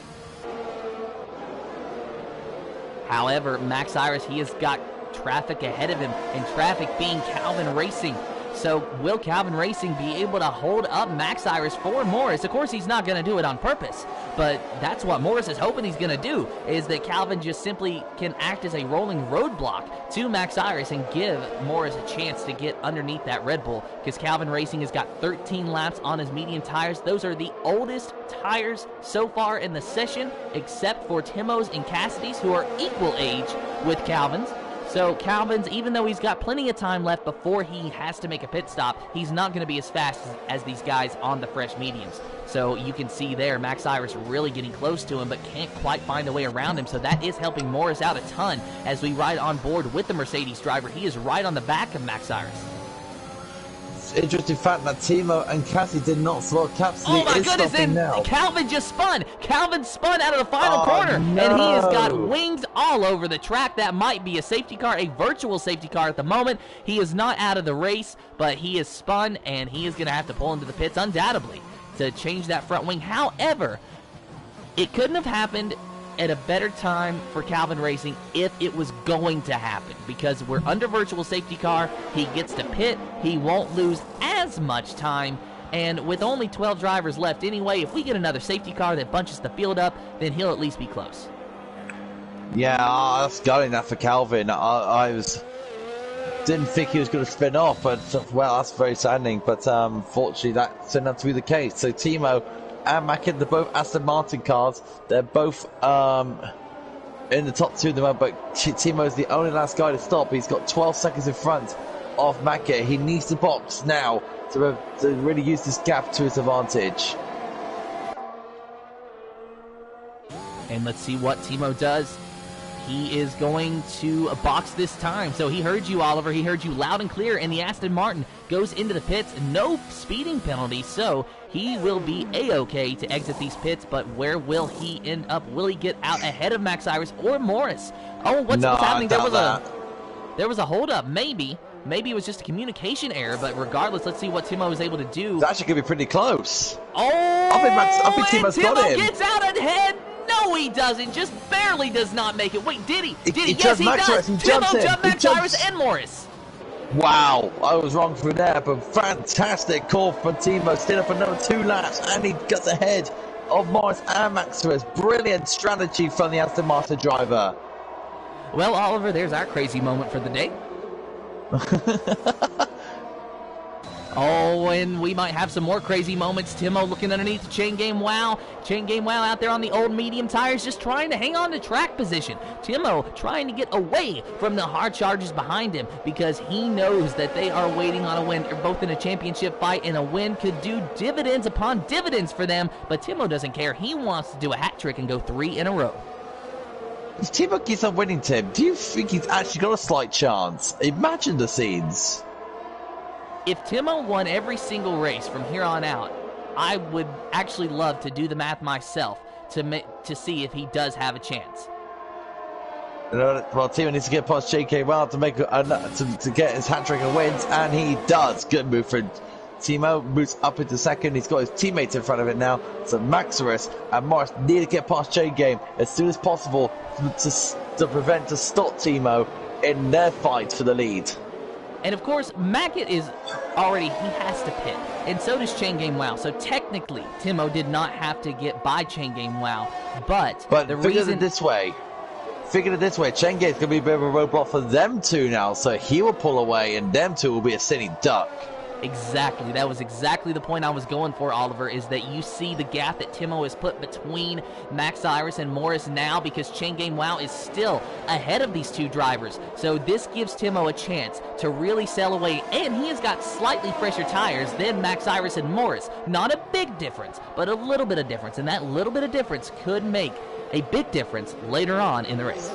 However, Max Iris, he has got traffic ahead of him, and traffic being Calvin Racing. So will Calvin Racing be able to hold up Max Iris for Morris? Of course, he's not going to do it on purpose, but that's what Morris is hoping he's going to do, is that Calvin just simply can act as a rolling roadblock to Max Iris and give Morris a chance to get underneath that Red Bull, because Calvin Racing has got 13 laps on his medium tires. Those are the oldest tires so far in the session, except for Timo's and Cassidy's, who are equal age with Calvin's. So Calvin's, even though he's got plenty of time left before he has to make a pit stop, he's not going to be as fast as these guys on the fresh mediums. So you can see there, Max Iris really getting close to him, but can't quite find a way around him. So that is helping Morris out a ton as we ride on board with the Mercedes driver. He is right on the back of Max Iris. interesting fact that Timo and Cassie did not slot caps. Oh my goodness, and now. Calvin just spun. Calvin spun out of the final corner, no. and he has got wings all over the track. That might be a safety car, a virtual safety car at the moment. He is not out of the race, but he is spun, and he is going to have to pull into the pits, undoubtedly, to change that front wing. However, it couldn't have happened at a better time for Calvin Racing if it was going to happen, because we're under virtual safety car. He gets to pit. He won't lose as much time, and with only 12 drivers left anyway, if we get another safety car that bunches the field up, then he'll at least be close. Yeah, that's going that for Calvin. Didn't think he was going to spin off, but well, that's very saddening. But fortunately, that turned out to be the case. So Timo and Mackin, they're both Aston Martin cars. They're both in the top two at the moment, but Timo's the only last guy to stop. He's got 12 seconds in front of Mackin. He needs to box now to really use this gap to his advantage. And let's see what Timo does. He is going to box this time. So he heard you, Oliver. He heard you loud and clear, and the Aston Martin goes into the pits. No speeding penalty, so he will be A-okay to exit these pits, but where will he end up? Will he get out ahead of Max Cyrus or Morris? Oh, what's happening? There was a holdup, maybe. Maybe it was just a communication error, but regardless, let's see what Timo was able to do. It's actually going to be pretty close. Oh, I think Timo's got him. Timo gets out ahead. No, he doesn't. Just barely does not make it. Wait, did he? Yes, he does. Timo jumped Max Cyrus and Morris. Wow, I was wrong through there, but fantastic call from Timo. Still up another 2 laps, and he gets ahead of Morris and Max Cyrus. Brilliant strategy from the Aston Martin driver. Well, Oliver, there's our crazy moment for the day. Oh, and we might have some more crazy moments. Timo looking underneath the Chain Game Wow. Chain Game Wow out there on the old medium tires, just trying to hang on to track position. Timo trying to get away from the hard charges behind him because he knows that they are waiting on a win. They're both in a championship fight, and a win could do dividends upon dividends for them. But Timo doesn't care. He wants to do a hat trick and go 3 in a row. If Timo keeps on winning, Tim, do you think he's actually got a slight chance? Imagine the scenes. If Timo won every single race from here on out, I would actually love to do the math myself to see if he does have a chance. Well, Timo needs to get past JK well to make to get his hat trick and wins, and he does. Good move for Timo. Moves up into second. He's got his teammates in front of it now. So Max Cyrus and Morris need to get past J Game as soon as possible to stop Timo in their fight for the lead. And of course, Mackett is already, he has to pit. And so does Chain Game Wow. So technically, Timo did not have to get by Chain Game Wow. But the reason... Figure it this way, Chain Game's going to be a bit of a roadblock for them two now. So he will pull away and them two will be a sitting duck. Exactly. That was exactly the point I was going for, Oliver, is that you see the gap that Timo has put between Max Cyrus and Morris now because Chain Game Wow is still ahead of these two drivers. So this gives Timo a chance to really sail away, and he has got slightly fresher tires than Max Cyrus and Morris. Not a big difference, but a little bit of difference, and that little bit of difference could make a big difference later on in the race.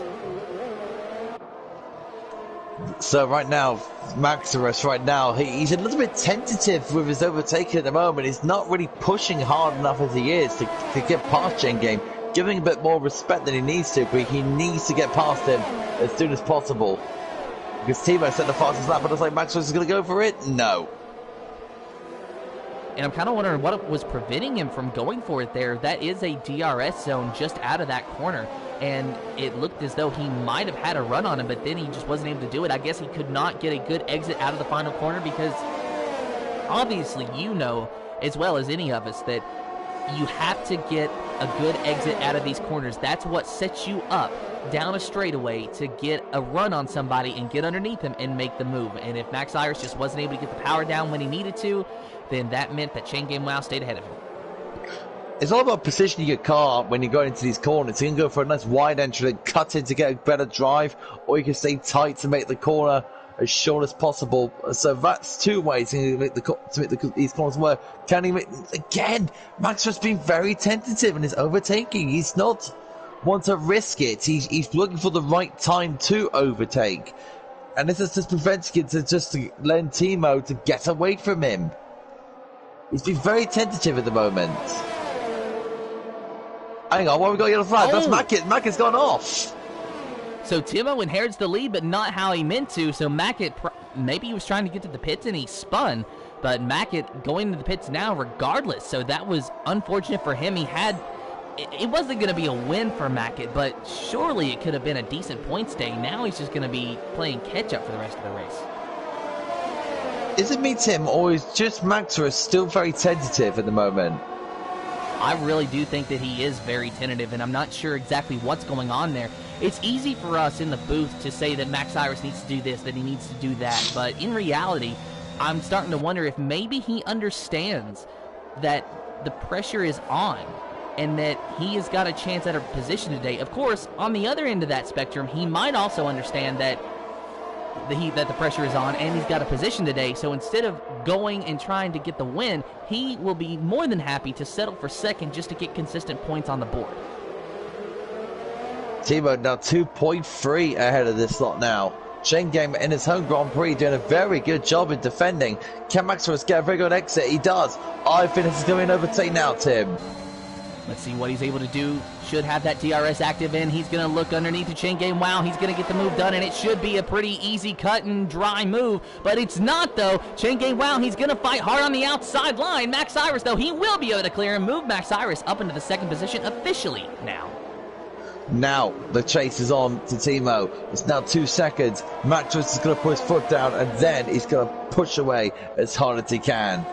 So right now, Max Cyrus he's a little bit tentative with his overtaking at the moment. He's not really pushing hard enough as he is to get past Chain Game, giving a bit more respect than he needs to, but he needs to get past him as soon as possible. Because Timo set the fastest lap, but it's like Max Cyrus is going to go for it? No. And I'm kind of wondering what was preventing him from going for it there. That is a DRS zone just out of that corner. And it looked as though he might have had a run on him, but then he just wasn't able to do it. I guess he could not get a good exit out of the final corner because obviously you know as well as any of us that you have to get a good exit out of these corners. That's what sets you up down a straightaway to get a run on somebody and get underneath him and make the move. And if Max Cyrus just wasn't able to get the power down when he needed to, then that meant that Chain Game Wow stayed ahead of him. It's all about positioning your car when you're going into these corners. You can go for a nice wide entry and cut in to get a better drive, or you can stay tight to make the corner as short as possible. So that's two ways to make these corners work. Can he make again? Max has been very tentative in his overtaking. He's not want to risk it. He's looking for the right time to overtake. And this is just preventing it to just letting Timo to get away from him. He's been very tentative at the moment. Hang on, what have we got yellow flag? That's Mackett. Mackett's gone off. So Timo inherits the lead, but not how he meant to. So Mackett, maybe he was trying to get to the pits and he spun. But Mackett going to the pits now regardless. So that was unfortunate for him. It wasn't going to be a win for Mackett, but surely it could have been a decent points day. Now he's just going to be playing catch-up for the rest of the race. Is it me, Tim, or is just Maxwell still very tentative at the moment? I really do think that he is very tentative, and I'm not sure exactly what's going on there. It's easy for us in the booth to say that Max Cyrus needs to do this, that he needs to do that, but in reality, I'm starting to wonder if maybe he understands that the pressure is on and that he has got a chance at a position today. Of course, on the other end of that spectrum, he might also understand that the pressure is on and he's got a position today. So instead of going and trying to get the win, he will be more than happy to settle for second just to get consistent points on the board. Timo now 2.3 ahead of this lot now. Shane Game in his home Grand Prix doing a very good job in defending. Can Max get a very good exit? He does. I think this is going to overtake now, Tim. Let's see what he's able to do. Should have that DRS active in. He's going to look underneath the chain game. Wow, he's going to get the move done, and it should be a pretty easy cut and dry move, but it's not, though. Chain game, wow, he's going to fight hard on the outside line. Max Cyrus, though, he will be able to clear and move Max Cyrus up into the second position officially now. Now the chase is on to Timo. It's now 2 seconds. Max is going to put his foot down, and then he's going to push away as hard as he can.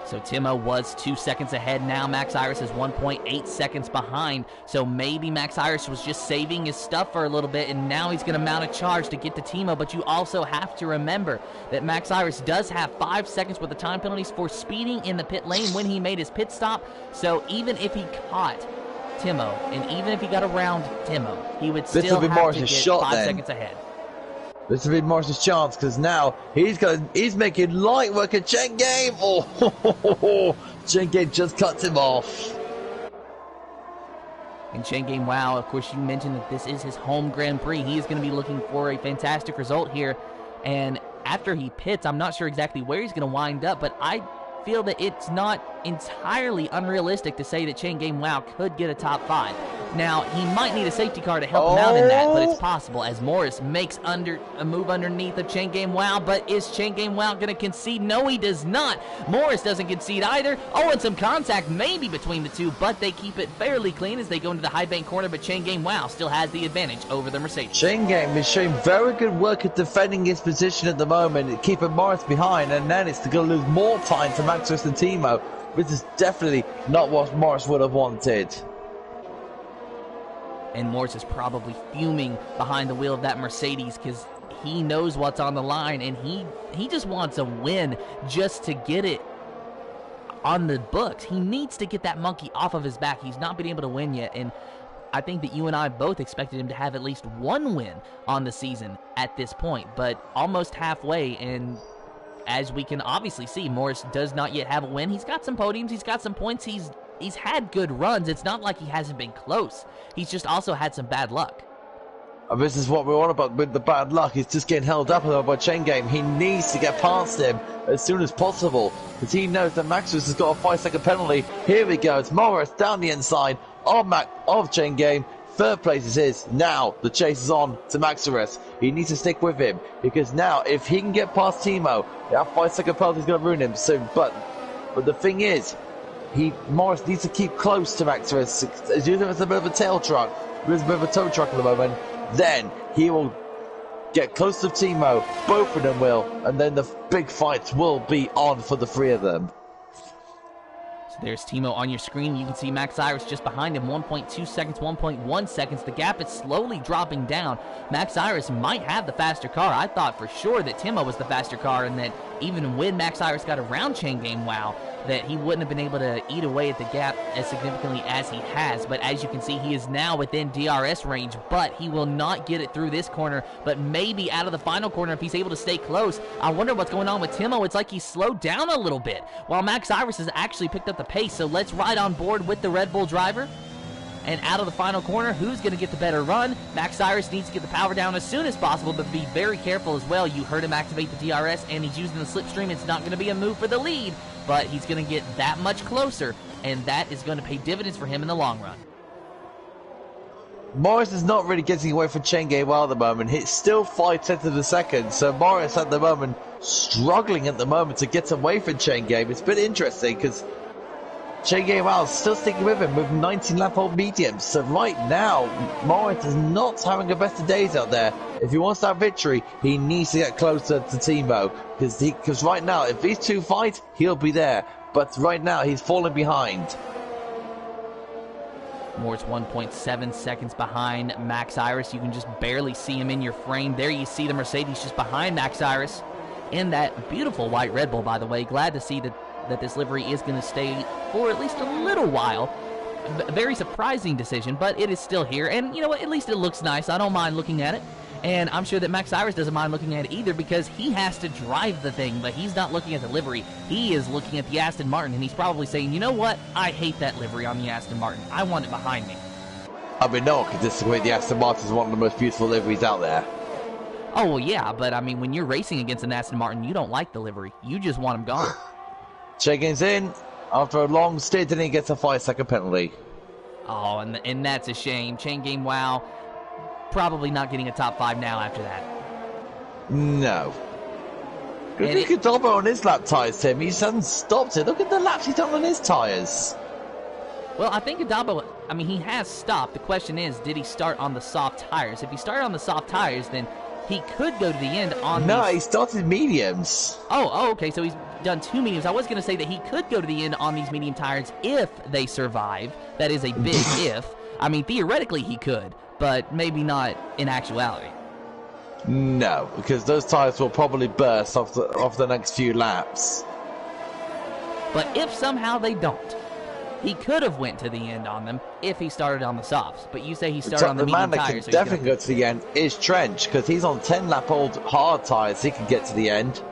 So Timo was 2 seconds ahead. Now Max Cyrus is 1.8 seconds behind. So maybe Max Cyrus was just saving his stuff for a little bit, and now he's going to mount a charge to get to Timo. But you also have to remember that Max Cyrus does have 5 seconds worth of time penalties for speeding in the pit lane when he made his pit stop. So even if he caught Timo, and even if he got around Timo, he would still have to get 5 seconds ahead. This will be Morris's chance, because now he's making light work of Chen Game. Oh, Chen Game just cuts him off. And Chen Game, wow, of course you mentioned that this is his home Grand Prix. He is going to be looking for a fantastic result here. And after he pits, I'm not sure exactly where he's going to wind up, but I feel that it's not entirely unrealistic to say that Chen Game Wow could get a top 5. Now, he might need a safety car to help him out in that, but it's possible as Morris makes a move underneath of Chen Game Wow. But is Chen Game Wow going to concede? No, he does not. Morris doesn't concede either. Oh, and some contact maybe between the two, but they keep it fairly clean as they go into the high bank corner, but Chen Game Wow still has the advantage over the Mercedes. Chen Game is showing very good work at defending his position at the moment, keeping Morris behind, and then it's going to lose more time to Max and Timo. This is definitely not what Morris would have wanted. And Morris is probably fuming behind the wheel of that Mercedes because he knows what's on the line, and he just wants a win just to get it on the books. He needs to get that monkey off of his back. He's not been able to win yet, and I think that you and I both expected him to have at least one win on the season at this point, but almost halfway, and as we can obviously see, Morris does not yet have a win. He's got some podiums, he's got some points, he's had good runs. It's not like he hasn't been close. He's just also had some bad luck. And this is what we're on about with the bad luck. He's just getting held up by Chen Game. He needs to get past him as soon as possible because he knows that Maximus has got a 5-second penalty. Here we go. It's Morris down the inside of Chen Game. Third place is his. Now the chase is on to Maximus. He needs to stick with him because now if he can get past Timo, that 5-second penalty is going to ruin him soon. But the thing is, Morris needs to keep close to Maximus. As usual, it's a bit of a tail truck. There's a bit of a tow truck at the moment. Then he will get close to Timo. Both of them will, and then the big fights will be on for the three of them. So there's Timo on your screen. You can see Max Cyrus just behind him, 1.2 seconds, 1.1 seconds. The gap is slowly dropping down. Max Cyrus might have the faster car. I thought for sure that Timo was the faster car, and that even when Max Cyrus got around Chain Game Wow, that he wouldn't have been able to eat away at the gap as significantly as he has. But as you can see, he is now within DRS range, but he will not get it through this corner, but maybe out of the final corner if he's able to stay close. I wonder what's going on with Timo. It's like he's slowed down a little bit, while Max Cyrus has actually picked up the pace. So let's ride on board with the Red Bull driver And out of the final corner, who's going to get the better run? Max Cyrus needs to get the power down as soon as possible, but be very careful as well. You heard him activate the DRS, and he's using the slipstream. It's not going to be a move for the lead, but he's going to get that much closer, and that is going to pay dividends for him in the long run. Morris is not really getting away from Chen Gaewell at the moment. It's still 5/10 of a second, so Morris at the moment struggling at the moment to get away from Chen Gaewell. It's been interesting because Chen Gaewell is still sticking with him with 19-lap-old mediums. So right now, Morris is not having the best of days out there. If he wants that victory, he needs to get closer to Timo, because right now, if these two fight, he'll be there. But right now, he's falling behind. Morris 1.7 seconds behind Max Cyrus. You can just barely see him in your frame. There you see the Mercedes just behind Max Cyrus in that beautiful white Red Bull, by the way. Glad to see that this livery is going to stay for at least a little while. A very surprising decision, but it is still here. And you know what? At least it looks nice. I don't mind looking at it. And I'm sure that Max Cyrus doesn't mind looking at it either, because he has to drive the thing, but he's not looking at the livery. He is looking at the Aston Martin, and he's probably saying, you know what? I hate that livery on the Aston Martin. I want it behind me. I mean, no one can disagree. The Aston Martin is one of the most beautiful liveries out there. Oh, well, yeah, but I mean, when you're racing against an Aston Martin, you don't like the livery. You just want them gone. Check-ins in. After a long stint, and he gets a 5-second penalty. Oh, and that's a shame. Chain game, wow. Probably not getting a top 5 now after that. No. Look at Dobber on his lap tyres, Tim. He hasn't stopped it. Look at the laps he's done on his tyres. Well, I think Adabo, I mean, he has stopped. The question is, did he start on the soft tires? If he started on the soft tires, then he could go to the end on No, he started mediums. Oh, okay, so he's done 2 mediums. I was going to say that he could go to the end on these medium tires if they survive. That is a big if. I mean, theoretically he could, but maybe not in actuality. No, because those tires will probably burst off the next few laps. But if somehow they don't, he could have went to the end on them if he started on the softs. But you say he started on the medium man tires. That can definitely go to the end is Trench, because he's on 10-lap-old hard tires. He can get to the end.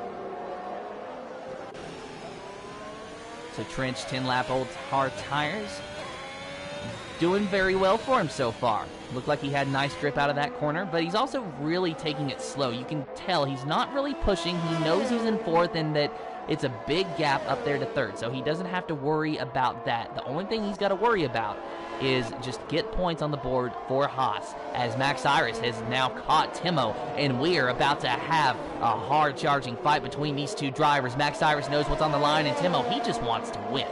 So Trench, 10-lap-old hard tires. Doing very well for him so far. Looked like he had nice grip out of that corner, but he's also really taking it slow. You can tell he's not really pushing. He knows he's in 4th and that it's a big gap up there to 3rd, so he doesn't have to worry about that. The only thing he's got to worry about is just get points on the board for Haas, as Max Cyrus has now caught Timo, and we are about to have a hard-charging fight between these two drivers. Max Cyrus knows what's on the line, and Timo, he just wants to win.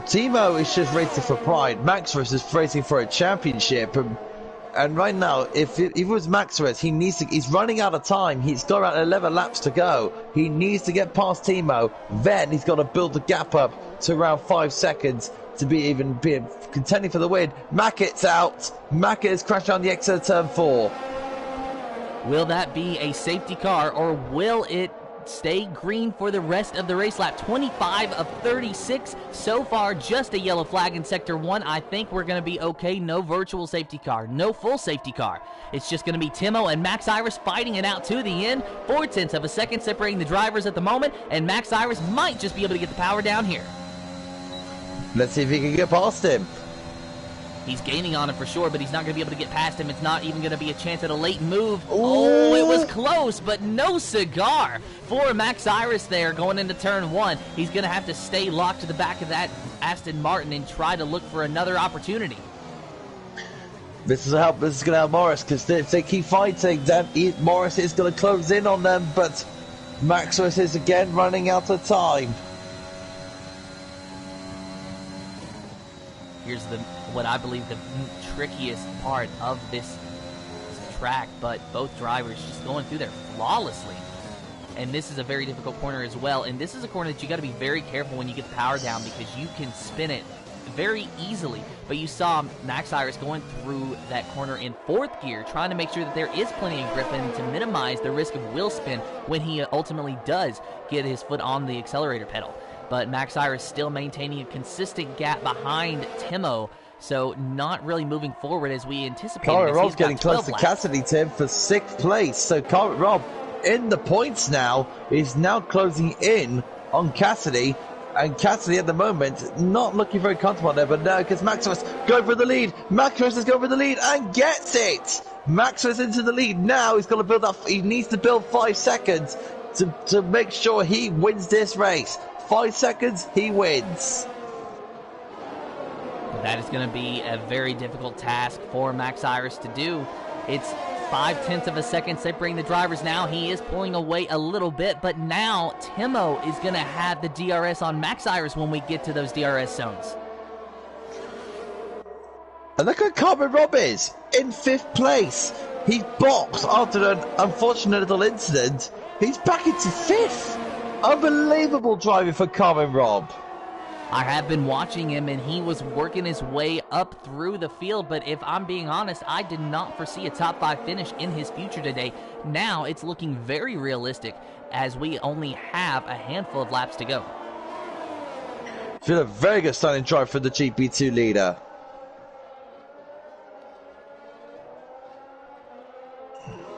Timo is just racing for pride. Max is racing for a championship. And right now, if it was Max he's running out of time. He's got around 11 laps to go. He needs to get past Timo. Then he's got to build the gap up to around 5 seconds to be contending for the win. Mackett's out. Mackett is crashed on the exit of turn 4. Will that be a safety car, or will it stay green for the rest of the race lap? 25 of 36 so far, just a yellow flag in sector 1. I think we're going to be okay. No virtual safety car, no full safety car. It's just going to be Timo and Max Cyrus fighting it out to the end. 0.4 of a second separating the drivers at the moment, and Max Cyrus might just be able to get the power down here. Let's see if he can get past him. He's gaining on him for sure, but he's not going to be able to get past him. It's not even going to be a chance at a late move. Ooh. Oh, it was close, but no cigar for Max Cyrus there going into turn 1. He's going to have to stay locked to the back of that Aston Martin and try to look for another opportunity. This is going to help Morris, because if they keep fighting, then Morris is going to close in on them, but Max Cyrus is again running out of time. Here's what I believe the trickiest part of this track, but both drivers just going through there flawlessly. And this is a very difficult corner as well, and this is a corner that you got to be very careful when you get the power down, because you can spin it very easily. But you saw Max Cyrus going through that corner in 4th gear, trying to make sure that there is plenty of grip and to minimize the risk of wheel spin when he ultimately does get his foot on the accelerator pedal. But Max Cyrus still maintaining a consistent gap behind Timo, so not really moving forward as we anticipated. Carrot Rob's getting close to Cassidy, Tim, for 6th place. So Carrot Rob in the points now is now closing in on Cassidy, And Cassidy at the moment not looking very comfortable there, but now because Maximus going for the lead. Maximus is going for the lead and gets it. Maximus into the lead now. He's got to build up. He needs to build 5 seconds to make sure he wins this race. 5 seconds, he wins. That is going to be a very difficult task for Max Iris to do. It's 0.5 of a second separating the drivers now. He is pulling away a little bit, but now Timo is going to have the DRS on Max Iris when we get to those DRS zones. And look at Carmen Robb is in 5th place. He boxed after an unfortunate little incident. He's back into 5th. Unbelievable driving for Carmen Robb. I have been watching him, and he was working his way up through the field, but if I'm being honest, I did not foresee a top 5 finish in his future today. Now it's looking very realistic as we only have a handful of laps to go. Feel a very good starting drive for the GP2 leader.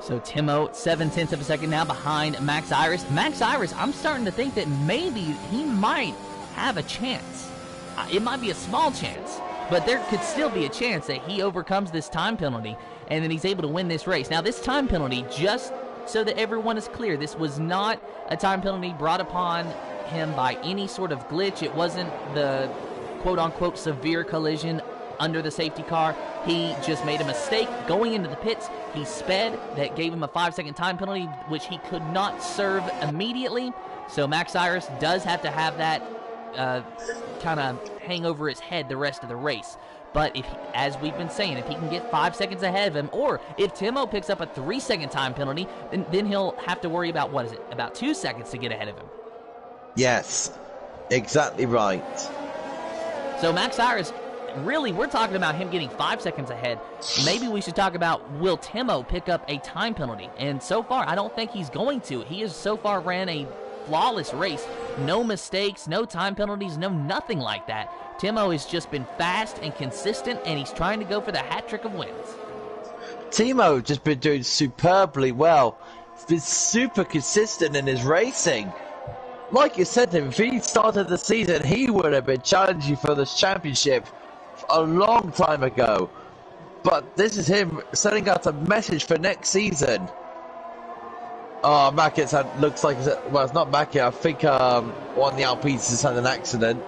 So Timo, 0.7 of a second now behind Max Iris. Max Iris, I'm starting to think that maybe he might have a chance. It might be a small chance, but there could still be a chance that he overcomes this time penalty and then he's able to win this race. Now, this time penalty, just so that everyone is clear, this was not a time penalty brought upon him by any sort of glitch. It wasn't the quote-unquote severe collision under the safety car. He just made a mistake going into the pits. He sped. That gave him a 5-second time penalty, which he could not serve immediately. So Max Iris does have to have that kind of hang over his head the rest of the race. But if, as we've been saying, if he can get 5 seconds ahead of him, or if Timo picks up a 3-second time penalty, then he'll have to worry about, what is it, about 2 seconds to get ahead of him. Yes, exactly right. So Max Iris, really, we're talking about him getting 5 seconds ahead. Maybe we should talk about, will Timo pick up a time penalty? And so far, I don't think he's going to. He has so far ran a flawless race. No mistakes, no time penalties, no nothing like that. Timo has just been fast and consistent, and he's trying to go for the hat trick of wins. Timo just been doing superbly well. He's been super consistent in his racing. Like you said, if he started the season, he would have been challenging for this championship a long time ago. But this is him sending out a message for next season. Oh, Mackett's had, looks like, well, it's not Mackett, I think one of the Alpines has had an accident.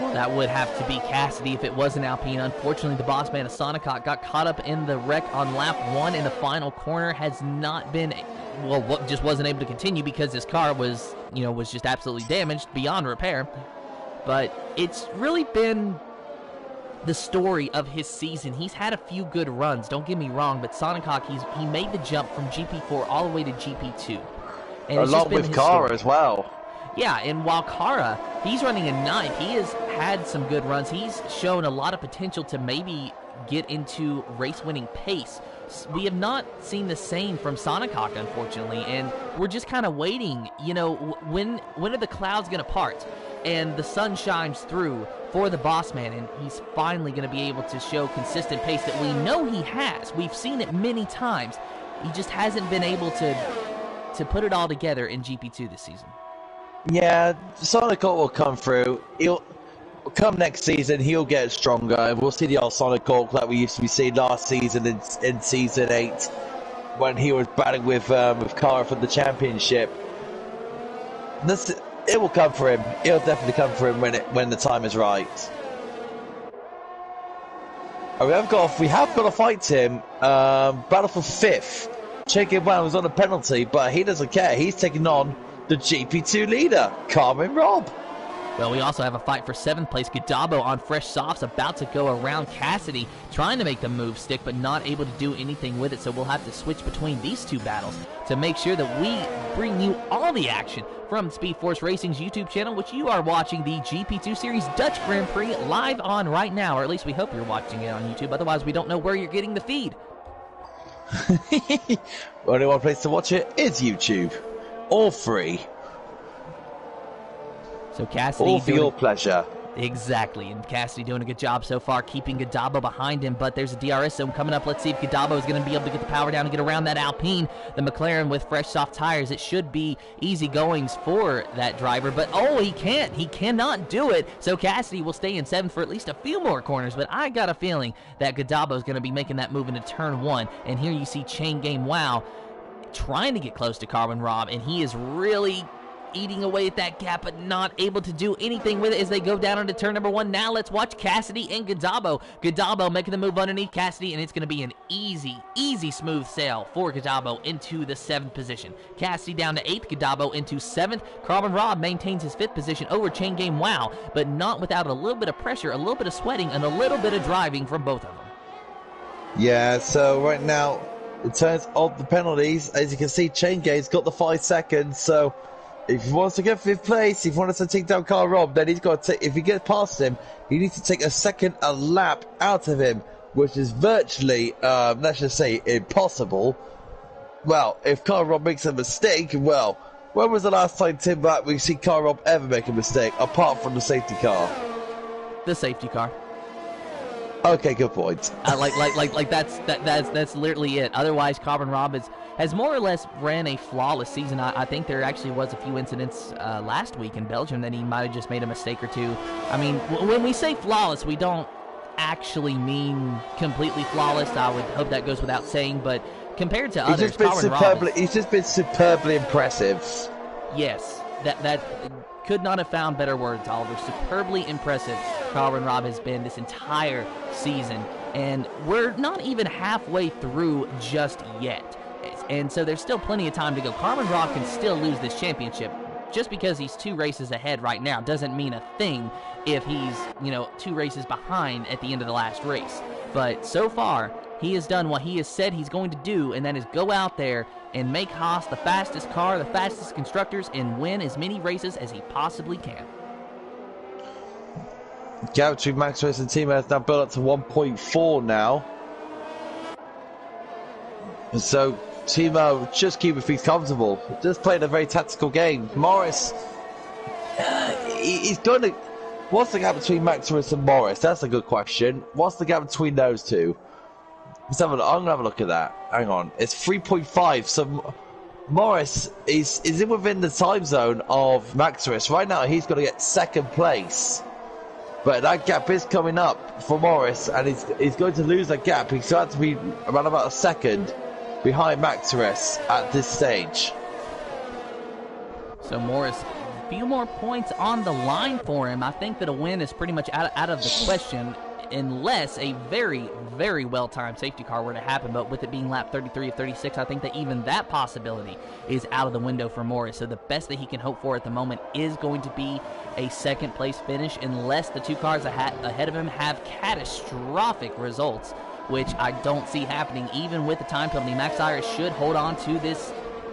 Well, that would have to be Cassidy if it was an Alpine. Unfortunately, the boss man of Sonicott got caught up in the wreck on lap 1 in the final corner. Has not been, well, just wasn't able to continue because his car was, was just absolutely damaged beyond repair. But it's really been the story of his season. He's had a few good runs, don't get me wrong, but Sonicott, he made the jump from GP4 all the way to GP2. And along with Kara as well. Yeah, and while Kara, he's running a 9th, he has had some good runs. He's shown a lot of potential to maybe get into race-winning pace. We have not seen the same from Sonicott, unfortunately, and we're just kind of waiting. When are the clouds going to part and the sun shines through for the boss man, and he's finally going to be able to show consistent pace that we know he has. We've seen it many times. He just hasn't been able to put it all together in GP2 this season. Yeah, Sonicott will come through. He'll come next season. He'll get stronger, and we'll see the old Sonicott that we used to be seeing last season in season 8, when he was battling with Kara for the championship. It will come for him. It'll definitely come for him when the time is right. And we have got to fight him. Battle for 5th. Chicken Wan was on a penalty, but he doesn't care. He's taking on the GP2 leader, Carmen Robb. Well, we also have a fight for 7th place. Gadabo on fresh softs, about to go around Cassidy, trying to make the move stick, but not able to do anything with it. So we'll have to switch between these two battles to make sure that we bring you all the action from Speed Force Racing's YouTube channel, which you are watching the GP2 Series Dutch Grand Prix live on right now, or at least we hope you're watching it on YouTube. Otherwise, we don't know where you're getting the feed. Only one place to watch it is YouTube. All free. So Cassidy, all for your pleasure. Exactly, and Cassidy doing a good job so far keeping Gadabo behind him, but there's a DRS zone coming up. Let's see if Gadabo is going to be able to get the power down and get around that Alpine. The McLaren with fresh soft tires, it should be easy goings for that driver, but oh, he can't. He cannot do it, so Cassidy will stay in 7th for at least a few more corners, but I got a feeling that Gadabo is going to be making that move into turn 1, and here you see Chain Game Wow trying to get close to Carbon Rob, and he is really eating away at that gap, but not able to do anything with it as they go down into turn number 1. Now let's watch Cassidy and Gadabo. Gadabo making the move underneath Cassidy, and it's going to be an easy smooth sail for Gadabo into the 7th position. Cassidy down to 8th, Gadabo into 7th. Carbon Rob maintains his 5th position over Chain Game Wow, but not without a little bit of pressure, a little bit of sweating, and a little bit of driving from both of them. Yeah, so right now, in terms of the penalties, as you can see, Chain Game's got the 5 seconds, so if he wants to get 5th place, if he wants to take down Carl Rob, then he's got to take, if he gets past him, he needs to take a second a lap out of him, which is virtually, let's just say, impossible. Well, if Carl Rob makes a mistake, well, when was the last time, Tim, that we see Carl Rob ever make a mistake, apart from the safety car? The safety car. Okay, good point. That's literally it. Otherwise, Carbon Rob has more or less ran a flawless season. I think there actually was a few incidents last week in Belgium that he might have just made a mistake or two. I mean, when we say flawless, we don't actually mean completely flawless. I would hope that goes without saying, but compared to others, he's just been superbly impressive. Yes, that could not have found better words, Oliver. Superbly impressive Carbon Rob has been this entire season, and we're not even halfway through just yet. And so there's still plenty of time to go. Carbon Rob can still lose this championship. Just because he's 2 races ahead right now doesn't mean a thing if he's, 2 races behind at the end of the last race. But so far, he has done what he has said he's going to do, and that is go out there and make Haas the fastest car, the fastest constructors, and win as many races as he possibly can. Gap between Max Verstappen and Timo has now built up to 1.4 now. And so Timo just keeping things comfortable, just playing a very tactical game. Morris, he's going to. What's the gap between Max Verstappen and Morris? That's a good question. What's the gap between those two? I'm going to have a look at that. Hang on. It's 3.5. So Morris is in within the time zone of Max Verstappen. Right now, he's going to get 2nd place. But that gap is coming up for Morris, and he's going to lose that gap. He's going to be around about a 2nd behind Max Verstappen at this stage. So Morris, a few more points on the line for him. I think that a win is pretty much out of the question, unless a very, very well-timed safety car were to happen. But with it being lap 33 of 36, I think that even that possibility is out of the window for Morris. So the best that he can hope for at the moment is going to be a 2nd place finish, unless the 2 cars ahead of him have catastrophic results, which I don't see happening even with the time penalty. Max Iris should hold on to this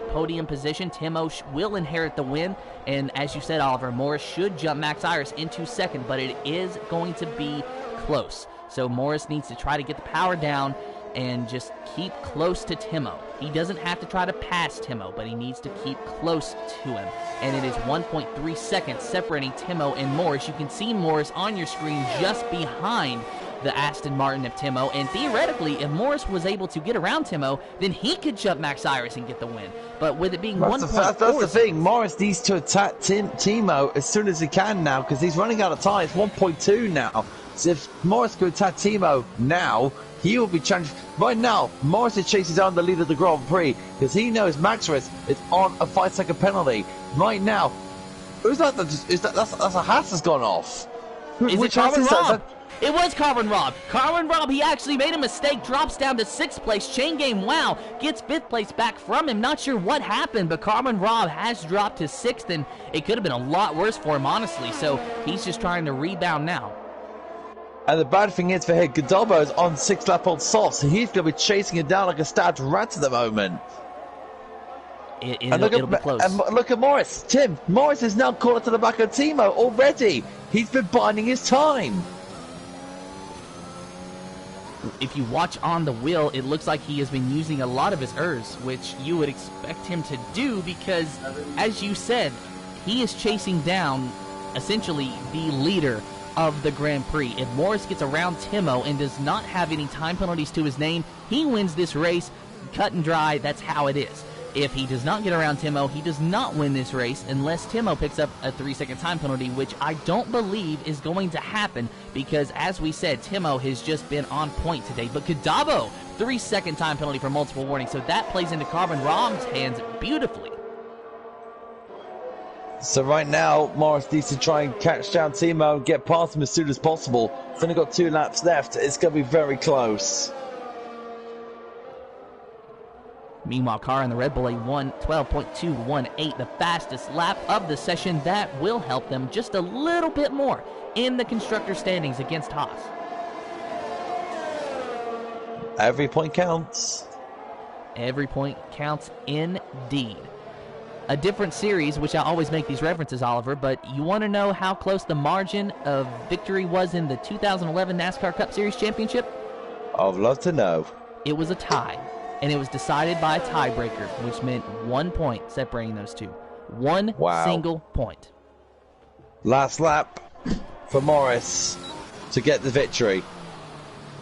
podium position. Timo will inherit the win, and as you said, Oliver, Morris should jump Max Iris into 2nd, but it is going to be close. So Morris needs to try to get the power down and just keep close to Timo. He doesn't have to try to pass Timo, but he needs to keep close to him. And it is 1.3 seconds separating Timo and Morris. You can see Morris on your screen just behind the Aston Martin of Timo, and theoretically, if Morris was able to get around Timo, then he could jump Max Iris and get the win. But with it being 1.4... That's the thing. Morris needs to attack Timo as soon as he can now, because he's running out of time. It's 1.2 now. So if Morris could attack Timo now, he will be challenged. Right now, Morris is chasing down the lead of the Grand Prix, because he knows Max Iris is on a 5-second penalty. Right now, who's that? That's a Haas has gone off. Is it Carbon Rob? It was Carbon Rob. Carbon Rob, he actually made a mistake, drops down to 6th place. Chain Game Wow gets 5th place back from him. Not sure what happened, but Carbon Rob has dropped to 6th, and it could have been a lot worse for him, honestly. So he's just trying to rebound now. And the bad thing is for him, Gadabo is on 6th lap on soft, so he's going to be chasing him down like a stabbed rat at the moment. It'll be close. And look at Morris. Tim, Morris is now caught up to the back of Timo already. He's been biding his time. If you watch on the wheel, it looks like he has been using a lot of his ERS, which you would expect him to do because, as you said, he is chasing down essentially the leader of the Grand Prix. If Morris gets around Timo and does not have any time penalties to his name, he wins this race. Cut and dry, that's how it is. If he does not get around Timo, he does not win this race unless Timo picks up a 3-second time penalty, which I don't believe is going to happen because, as we said, Timo has just been on point today. But Gadabo, 3-second time penalty for multiple warnings, so that plays into Carbon Rob's hands beautifully. So right now, Morris needs to try and catch down Timo and get past him as soon as possible. He's only got 2 laps left. It's going to be very close. Meanwhile, Carr in the Red Bull, a 12.218, the fastest lap of the session. That will help them just a little bit more in the constructor standings against Haas. Every point counts. Every point counts indeed. A different series, which I always make these references, Oliver, but you want to know how close the margin of victory was in the 2011 NASCAR Cup Series Championship? I'd love to know. It was a tie. And it was decided by a tiebreaker, which meant 1 point separating those two. One single point. Last lap for Morris to get the victory.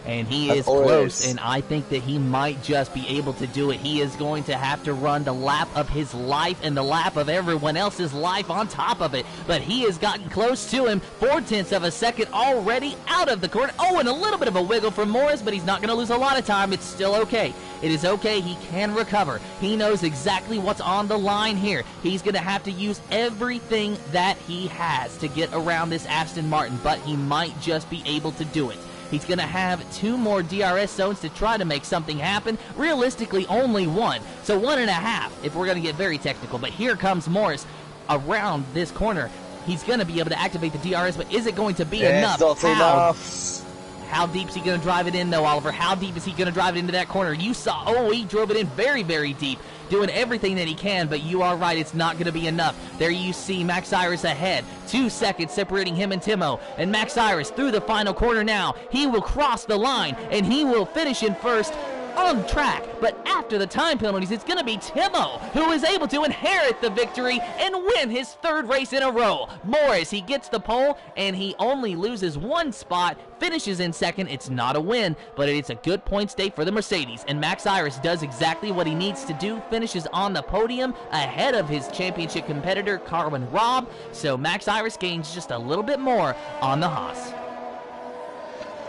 And he is close, and I think that he might just be able to do it. He is going to have to run the lap of his life and the lap of everyone else's life on top of it. But he has gotten close to him. 0.4 of a second already out of the corner. Oh, and a little bit of a wiggle from Morris, but he's not going to lose a lot of time. It's still okay. It is okay. He can recover. He knows exactly what's on the line here. He's going to have to use everything that he has to get around this Aston Martin, but he might just be able to do it. He's going to have 2 more DRS zones to try to make something happen. Realistically, only 1. So 1.5 if we're going to get very technical. But here comes Morris around this corner. He's going to be able to activate the DRS, but is it going to be enough? Not enough. How deep is he going to drive it in, though, Oliver? How deep is he going to drive it into that corner? You saw, he drove it in very, very deep, doing everything that he can, but you are right, it's not going to be enough. There you see Max Cyrus ahead. 2 seconds separating him and Timo. And Max Cyrus through the final corner now. He will cross the line, and he will finish in first on track. But after the time penalties, it's going to be Timo who is able to inherit the victory and win his 3rd race in a row. Morris, he gets the pole, and he only loses 1 spot, finishes in 2nd. It's not a win, but it's a good points day for the Mercedes, and Max Cyrus does exactly what he needs to do, finishes on the podium ahead of his championship competitor, Carbon Rob. So Max Cyrus gains just a little bit more on the Haas.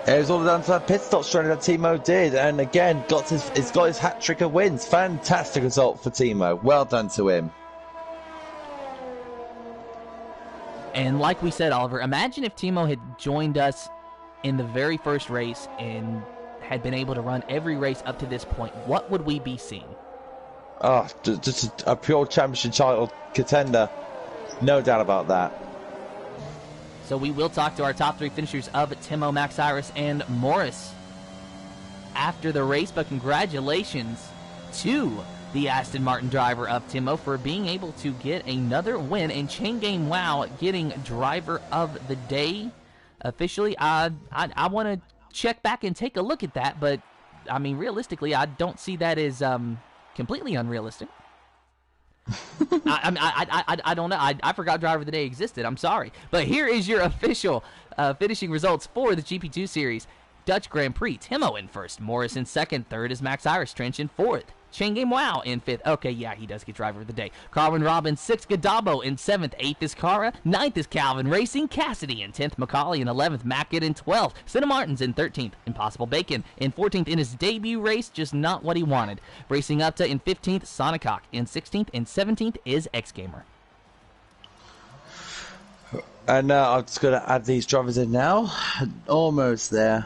It was all down to that pit stop strategy that Timo did, and again, he's got his hat-trick of wins. Fantastic result for Timo. Well done to him. And like we said, Oliver, imagine if Timo had joined us in the very first race and had been able to run every race up to this point. What would we be seeing? Oh, just a pure championship title contender. No doubt about that. So we will talk to our top 3 finishers of Timo, Max Cyrus, and Morris after the race. But congratulations to the Aston Martin driver of Timo for being able to get another win, and Chain Game Wow getting driver of the day officially. I want to check back and take a look at that, but I mean, realistically, I don't see that as completely unrealistic. I don't know. I forgot driver of the day existed. I'm sorry. But here is your official finishing results for the GP2 series. Dutch Grand Prix, Timo in first, Morris in second, third is Max Irish Trench in fourth. Chain Game Wow in fifth. Okay, yeah, he does get driver of the day. Carwin Rob in sixth, Gadabo in seventh, eighth is Cara, ninth is Calvin Racing, Cassidy in 10th, Macaulay in 11th, Mackett in 12th, Cinna Martins in 13th, Impossible Bacon in 14th in his debut race, just not what he wanted. Racing up to in 15th, Sonicock in 16th, and 17th is X Gamer. And I'm just going to add these drivers in now. Almost there.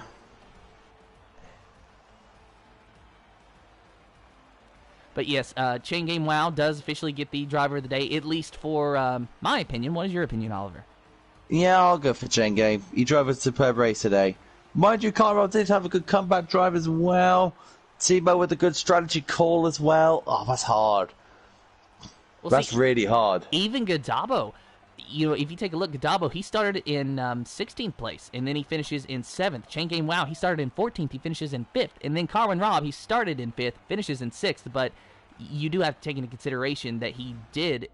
But yes, Chain Game Wow does officially get the driver of the day, at least for my opinion. What is your opinion, Oliver? Yeah, I'll go for Chain Game. He drove a superb race today. Mind you, Carl did have a good comeback drive as well. Timo with a good strategy call as well. Oh, that's hard. Well, that's really hard. Even Gadabo, you know, if you take a look, Gadabo, he started in 16th place, and then he finishes in 7th. Chain Game Wow, he started in 14th, he finishes in 5th. And then Carwin Rob, he started in 5th, finishes in 6th. But you do have to take into consideration that he did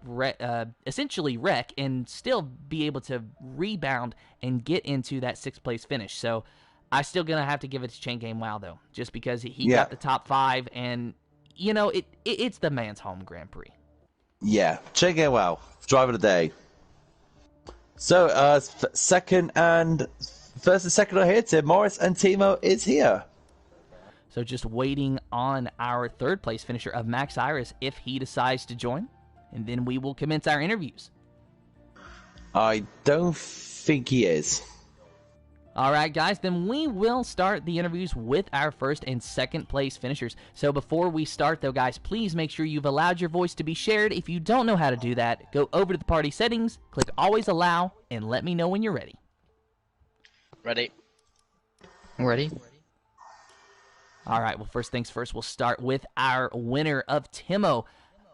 essentially wreck and still be able to rebound and get into that 6th place finish. So I still going to have to give it to Chain Game Wow, though, just because he got the top 5, and, you know, it's the man's home Grand Prix. Yeah, Chain Game Wow, driver of the day. So, first and second are here. Tim Morris and Timo is here. So just waiting on our 3rd place finisher of Max Iris if he decides to join, and then we will commence our interviews. I don't think he is. All right, guys, then we will start the interviews with our 1st and 2nd place finishers. So before we start, though, guys, please make sure you've allowed your voice to be shared. If you don't know how to do that, go over to the party settings, click Always Allow, and let me know when you're ready. Ready. Ready. All right, well, first things first, we'll start with our winner of Timo,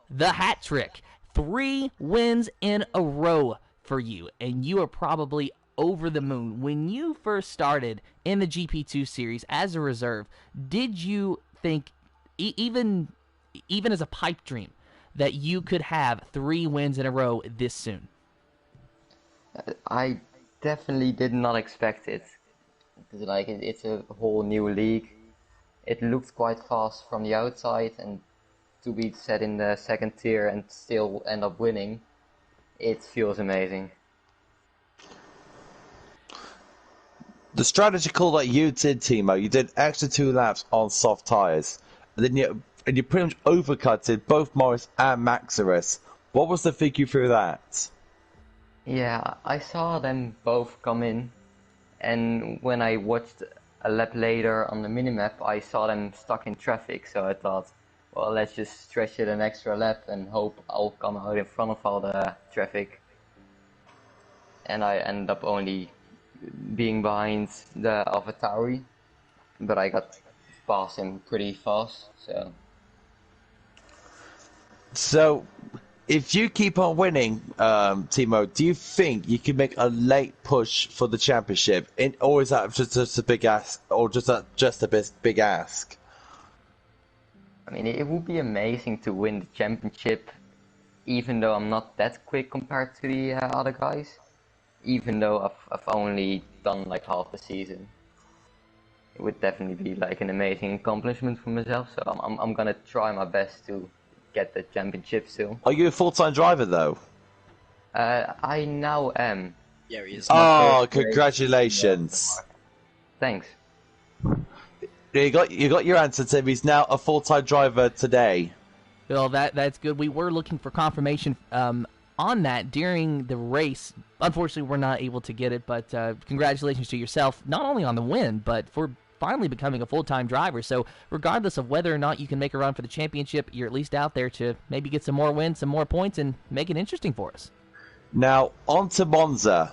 the hat trick. 3 wins in a row for you, and you are probably over the moon. When you first started in the GP2 series as a reserve, did you think, even as a pipe dream, that you could have 3 wins in a row this soon? I definitely did not expect it. Because, like, it's a whole new league. It looks quite fast from the outside, and to be set in the 2nd tier and still end up winning, it feels amazing. The strategy call that you did, Timo, you did extra 2 laps on soft tyres, and then you pretty much overcutted both Morris and Maximus. What was the figure through that? Yeah, I saw them both come in, and when I watched a lap later on the minimap, I saw them stuck in traffic, so I thought, well, let's just stretch it an extra lap and hope I'll come out in front of all the traffic. And I ended up only being behind the AlphaTauri, but I got past him pretty fast, so... So, if you keep on winning, Timo, do you think you can make a late push for the championship, or is that just a big ask, or just a big ask? I mean, it would be amazing to win the championship, even though I'm not that quick compared to the other guys. Even though I've only done like half the season, it would definitely be like an amazing accomplishment for myself. So I'm gonna try my best to get the championship still. Are you a full-time driver though? I now am. Yeah, he is. Oh, congratulations! Thanks. You got your answer, Tim. He's now a full-time driver today. Well, that's good. We were looking for confirmation on that during the race. Unfortunately, we're not able to get it, but congratulations to yourself, not only on the win, but for finally becoming a full-time driver. So regardless of whether or not you can make a run for the championship, you're at least out there to maybe get some more wins, some more points, and make it interesting for us. Now, on to Monza.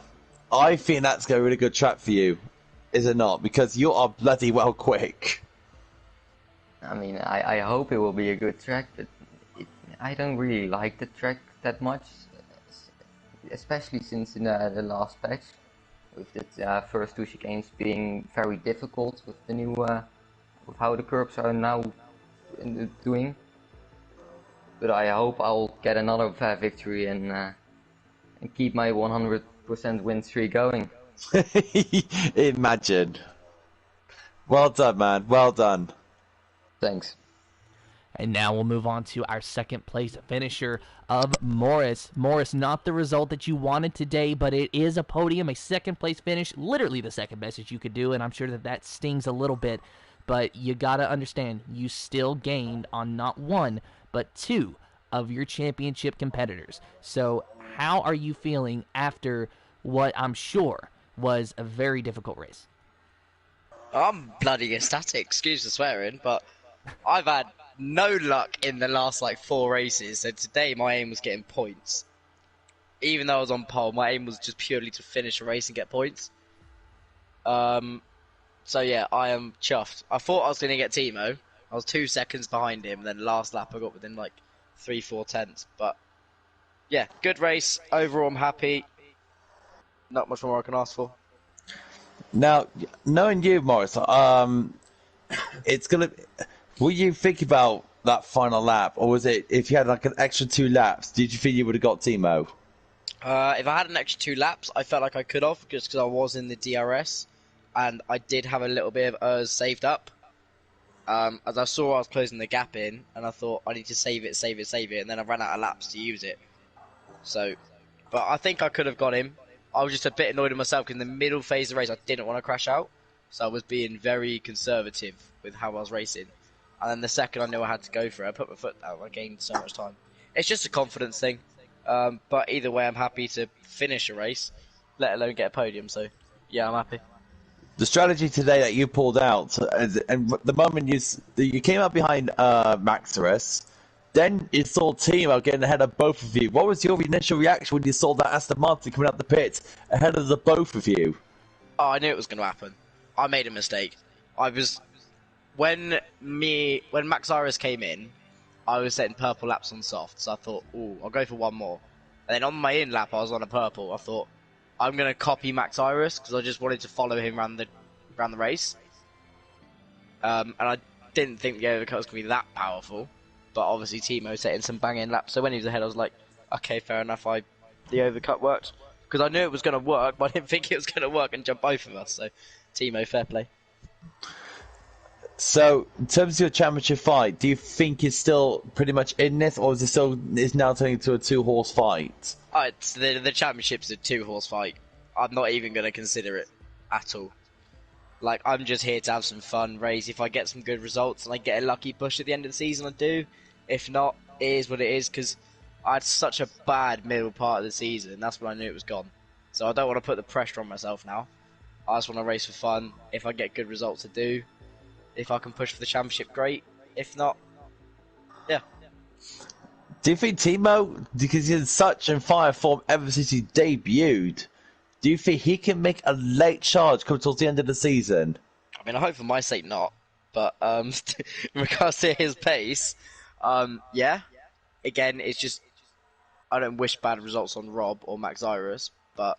I think that's going to be a really good track for you, is it not? Because you are bloody well quick. I mean, I hope it will be a good track, but I don't really like the track that much, especially since in the last patch, with the first 2 chicanes being very difficult with the new, with how the curbs are now doing. But I hope I'll get another victory and keep my 100% win streak going. Imagine. Well done, man. Well done. Thanks. And now we'll move on to our 2nd place finisher of Morris. Morris, not the result that you wanted today, but it is a podium, a 2nd place finish, literally the 2nd best that you could do, and I'm sure that stings a little bit. But you got to understand, you still gained on not 1, but 2 of your championship competitors. So how are you feeling after what I'm sure was a very difficult race? I'm bloody ecstatic, excuse the swearing, but I've had no luck in the last like 4 races, so today my aim was getting points. Even though I was on pole, my aim was just purely to finish a race and get points. So yeah, I am chuffed. I thought I was going to get Timo. I was 2 seconds behind him, then last lap I got within like 3-4 tenths. But yeah, good race. Overall I'm happy. Not much more I can ask for. Now, knowing you, Morris, it's gonna. Will you think about that final lap, or was it if you had like an extra 2 laps? Did you think you would have got Timo? If I had an extra 2 laps, I felt like I could have, just because I was in the DRS, and I did have a little bit of saved up. As I saw I was closing the gap in, and I thought I need to save it, and then I ran out of laps to use it. So, but I think I could have got him. I was just a bit annoyed at myself because in the middle phase of the race I didn't want to crash out, so I was being very conservative with how I was racing. And then the second I knew I had to go for it, I put my foot down. I gained so much time. It's just a confidence thing. But either way, I'm happy to finish a race, let alone get a podium. So, yeah, I'm happy. The strategy today that you pulled out, and the moment you came up behind Maximus, then you saw Timo getting ahead of both of you. What was your initial reaction when you saw that Aston Martin coming out the pit ahead of the both of you? Oh, I knew it was going to happen. I made a mistake. When Max Iris came in, I was setting purple laps on soft, so I thought, ooh, I'll go for one more. And then on my in lap, I was on a purple. I thought, I'm going to copy Max Iris, because I just wanted to follow him around the race. And I didn't think the overcut was going to be that powerful, but obviously Timo setting some banging laps, so when he was ahead, I was like, okay, fair enough, the overcut worked. Because I knew it was going to work, but I didn't think it was going to work and jump both of us, so Timo, fair play. So, in terms of your championship fight, do you think it's still pretty much in this, or is now turning into a 2-horse fight? The championship's a 2-horse fight. I'm not even going to consider it at all. Like, I'm just here to have some fun, race. If I get some good results and I get a lucky push at the end of the season, I do. If not, it is what it is, because I had such a bad middle part of the season. That's when I knew it was gone. So I don't want to put the pressure on myself now. I just want to race for fun. If I get good results, I do. If I can push for the championship, great. If not, yeah. Do you think Timo, because he's in such in fire form ever since he debuted, do you think he can make a late charge come towards the end of the season? I mean, I hope for my sake not. But in regards to his pace, yeah. Again, it's just I don't wish bad results on Rob or Max Iris, but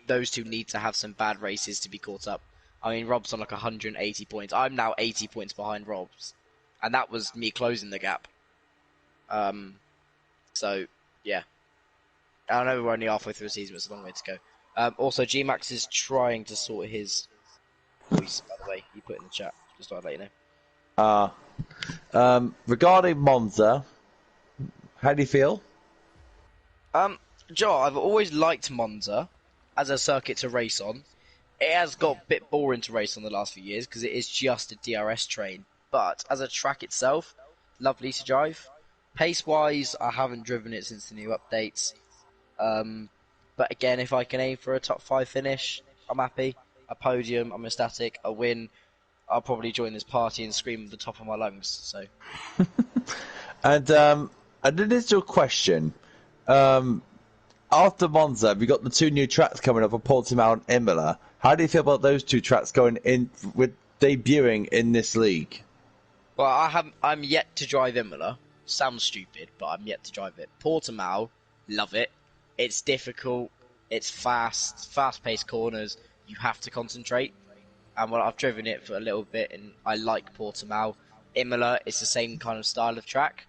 those two need to have some bad races to be caught up. I mean, Rob's on like 180 points. I'm now 80 points behind Rob's, and that was me closing the gap. So yeah, I know we're only halfway through the season, but it's a long way to go. Also, G-Max is trying to sort his voice, by the way. He put in the chat. Just thought I'd let you know. Regarding Monza, how do you feel? Joe, I've always liked Monza as a circuit to race on. It has got a bit boring to race on the last few years because it is just a DRS train. But as a track itself, lovely to drive. Pace-wise, I haven't driven it since the new updates. But again, if I can aim for a top 5 finish, I'm happy. A podium, I'm ecstatic. A win, I'll probably join this party and scream at the top of my lungs. So. And an initial question. After Monza, we got the 2 new tracks coming up for Portimao and Imola. How do you feel about those 2 tracks going in with debuting in this league? Well, I'm yet to drive Imola. Sounds stupid, but I'm yet to drive it. Portimao, love it. It's difficult. It's fast-paced corners. You have to concentrate. And well, I've driven it for a little bit, and I like Portimao. Imola is the same kind of style of track.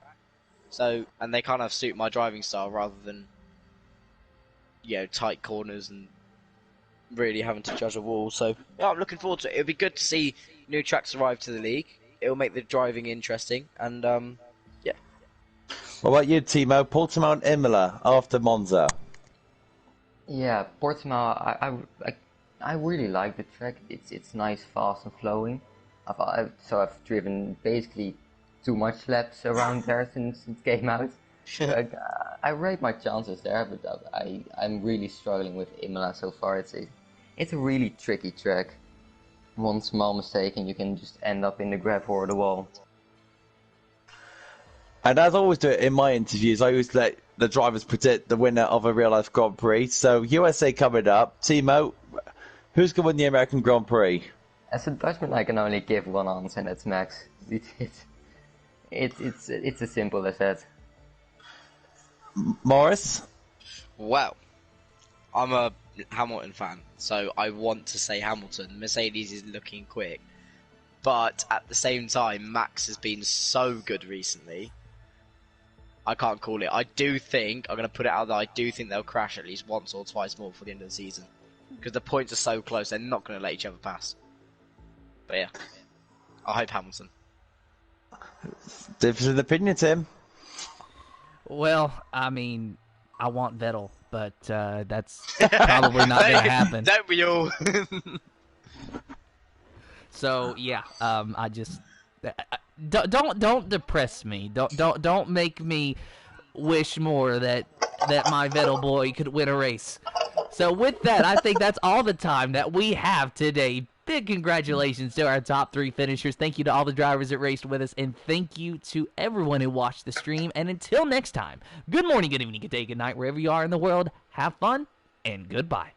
So, and they kind of suit my driving style rather than, tight corners and really having to judge a wall. So, yeah, I'm looking forward to it. It'll be good to see new tracks arrive to the league. It'll make the driving interesting, and yeah. What about you, Timo? Portimao and Imola after Monza. Yeah, Portimao, I really like the track. It's nice, fast, and flowing. I've driven basically too much laps around there since it came out. I rate my chances there, but I'm really struggling with Imola so far. It's a really tricky track. One small mistake and you can just end up in the grab or the wall. And as I always do it in my interviews, I always let the drivers predict the winner of a real-life Grand Prix. So USA coming up. Timo, who's going to win the American Grand Prix? As a Dutchman, I can only give one answer, and that's Max. It's as simple as that. Morris? Well, I'm a Hamilton fan, so I want to say Hamilton. Mercedes is looking quick. But at the same time, Max has been so good recently. I can't call it. I do think, I'm going to put it out there, I do think they'll crash at least once or twice more before the end of the season. Because the points are so close, they're not going to let each other pass. But yeah, I hope Hamilton. Difference in opinion, Tim. Well, I mean, I want Vettel, but that's probably not going to happen. Don't we all? So yeah, I just don't depress me. Don't make me wish more that my Vettel boy could win a race. So with that, I think that's all the time that we have today. Big congratulations to our top 3 finishers. Thank you to all the drivers that raced with us, and thank you to everyone who watched the stream. And until next time, good morning, good evening, good day, good night, wherever you are in the world. Have fun, and goodbye.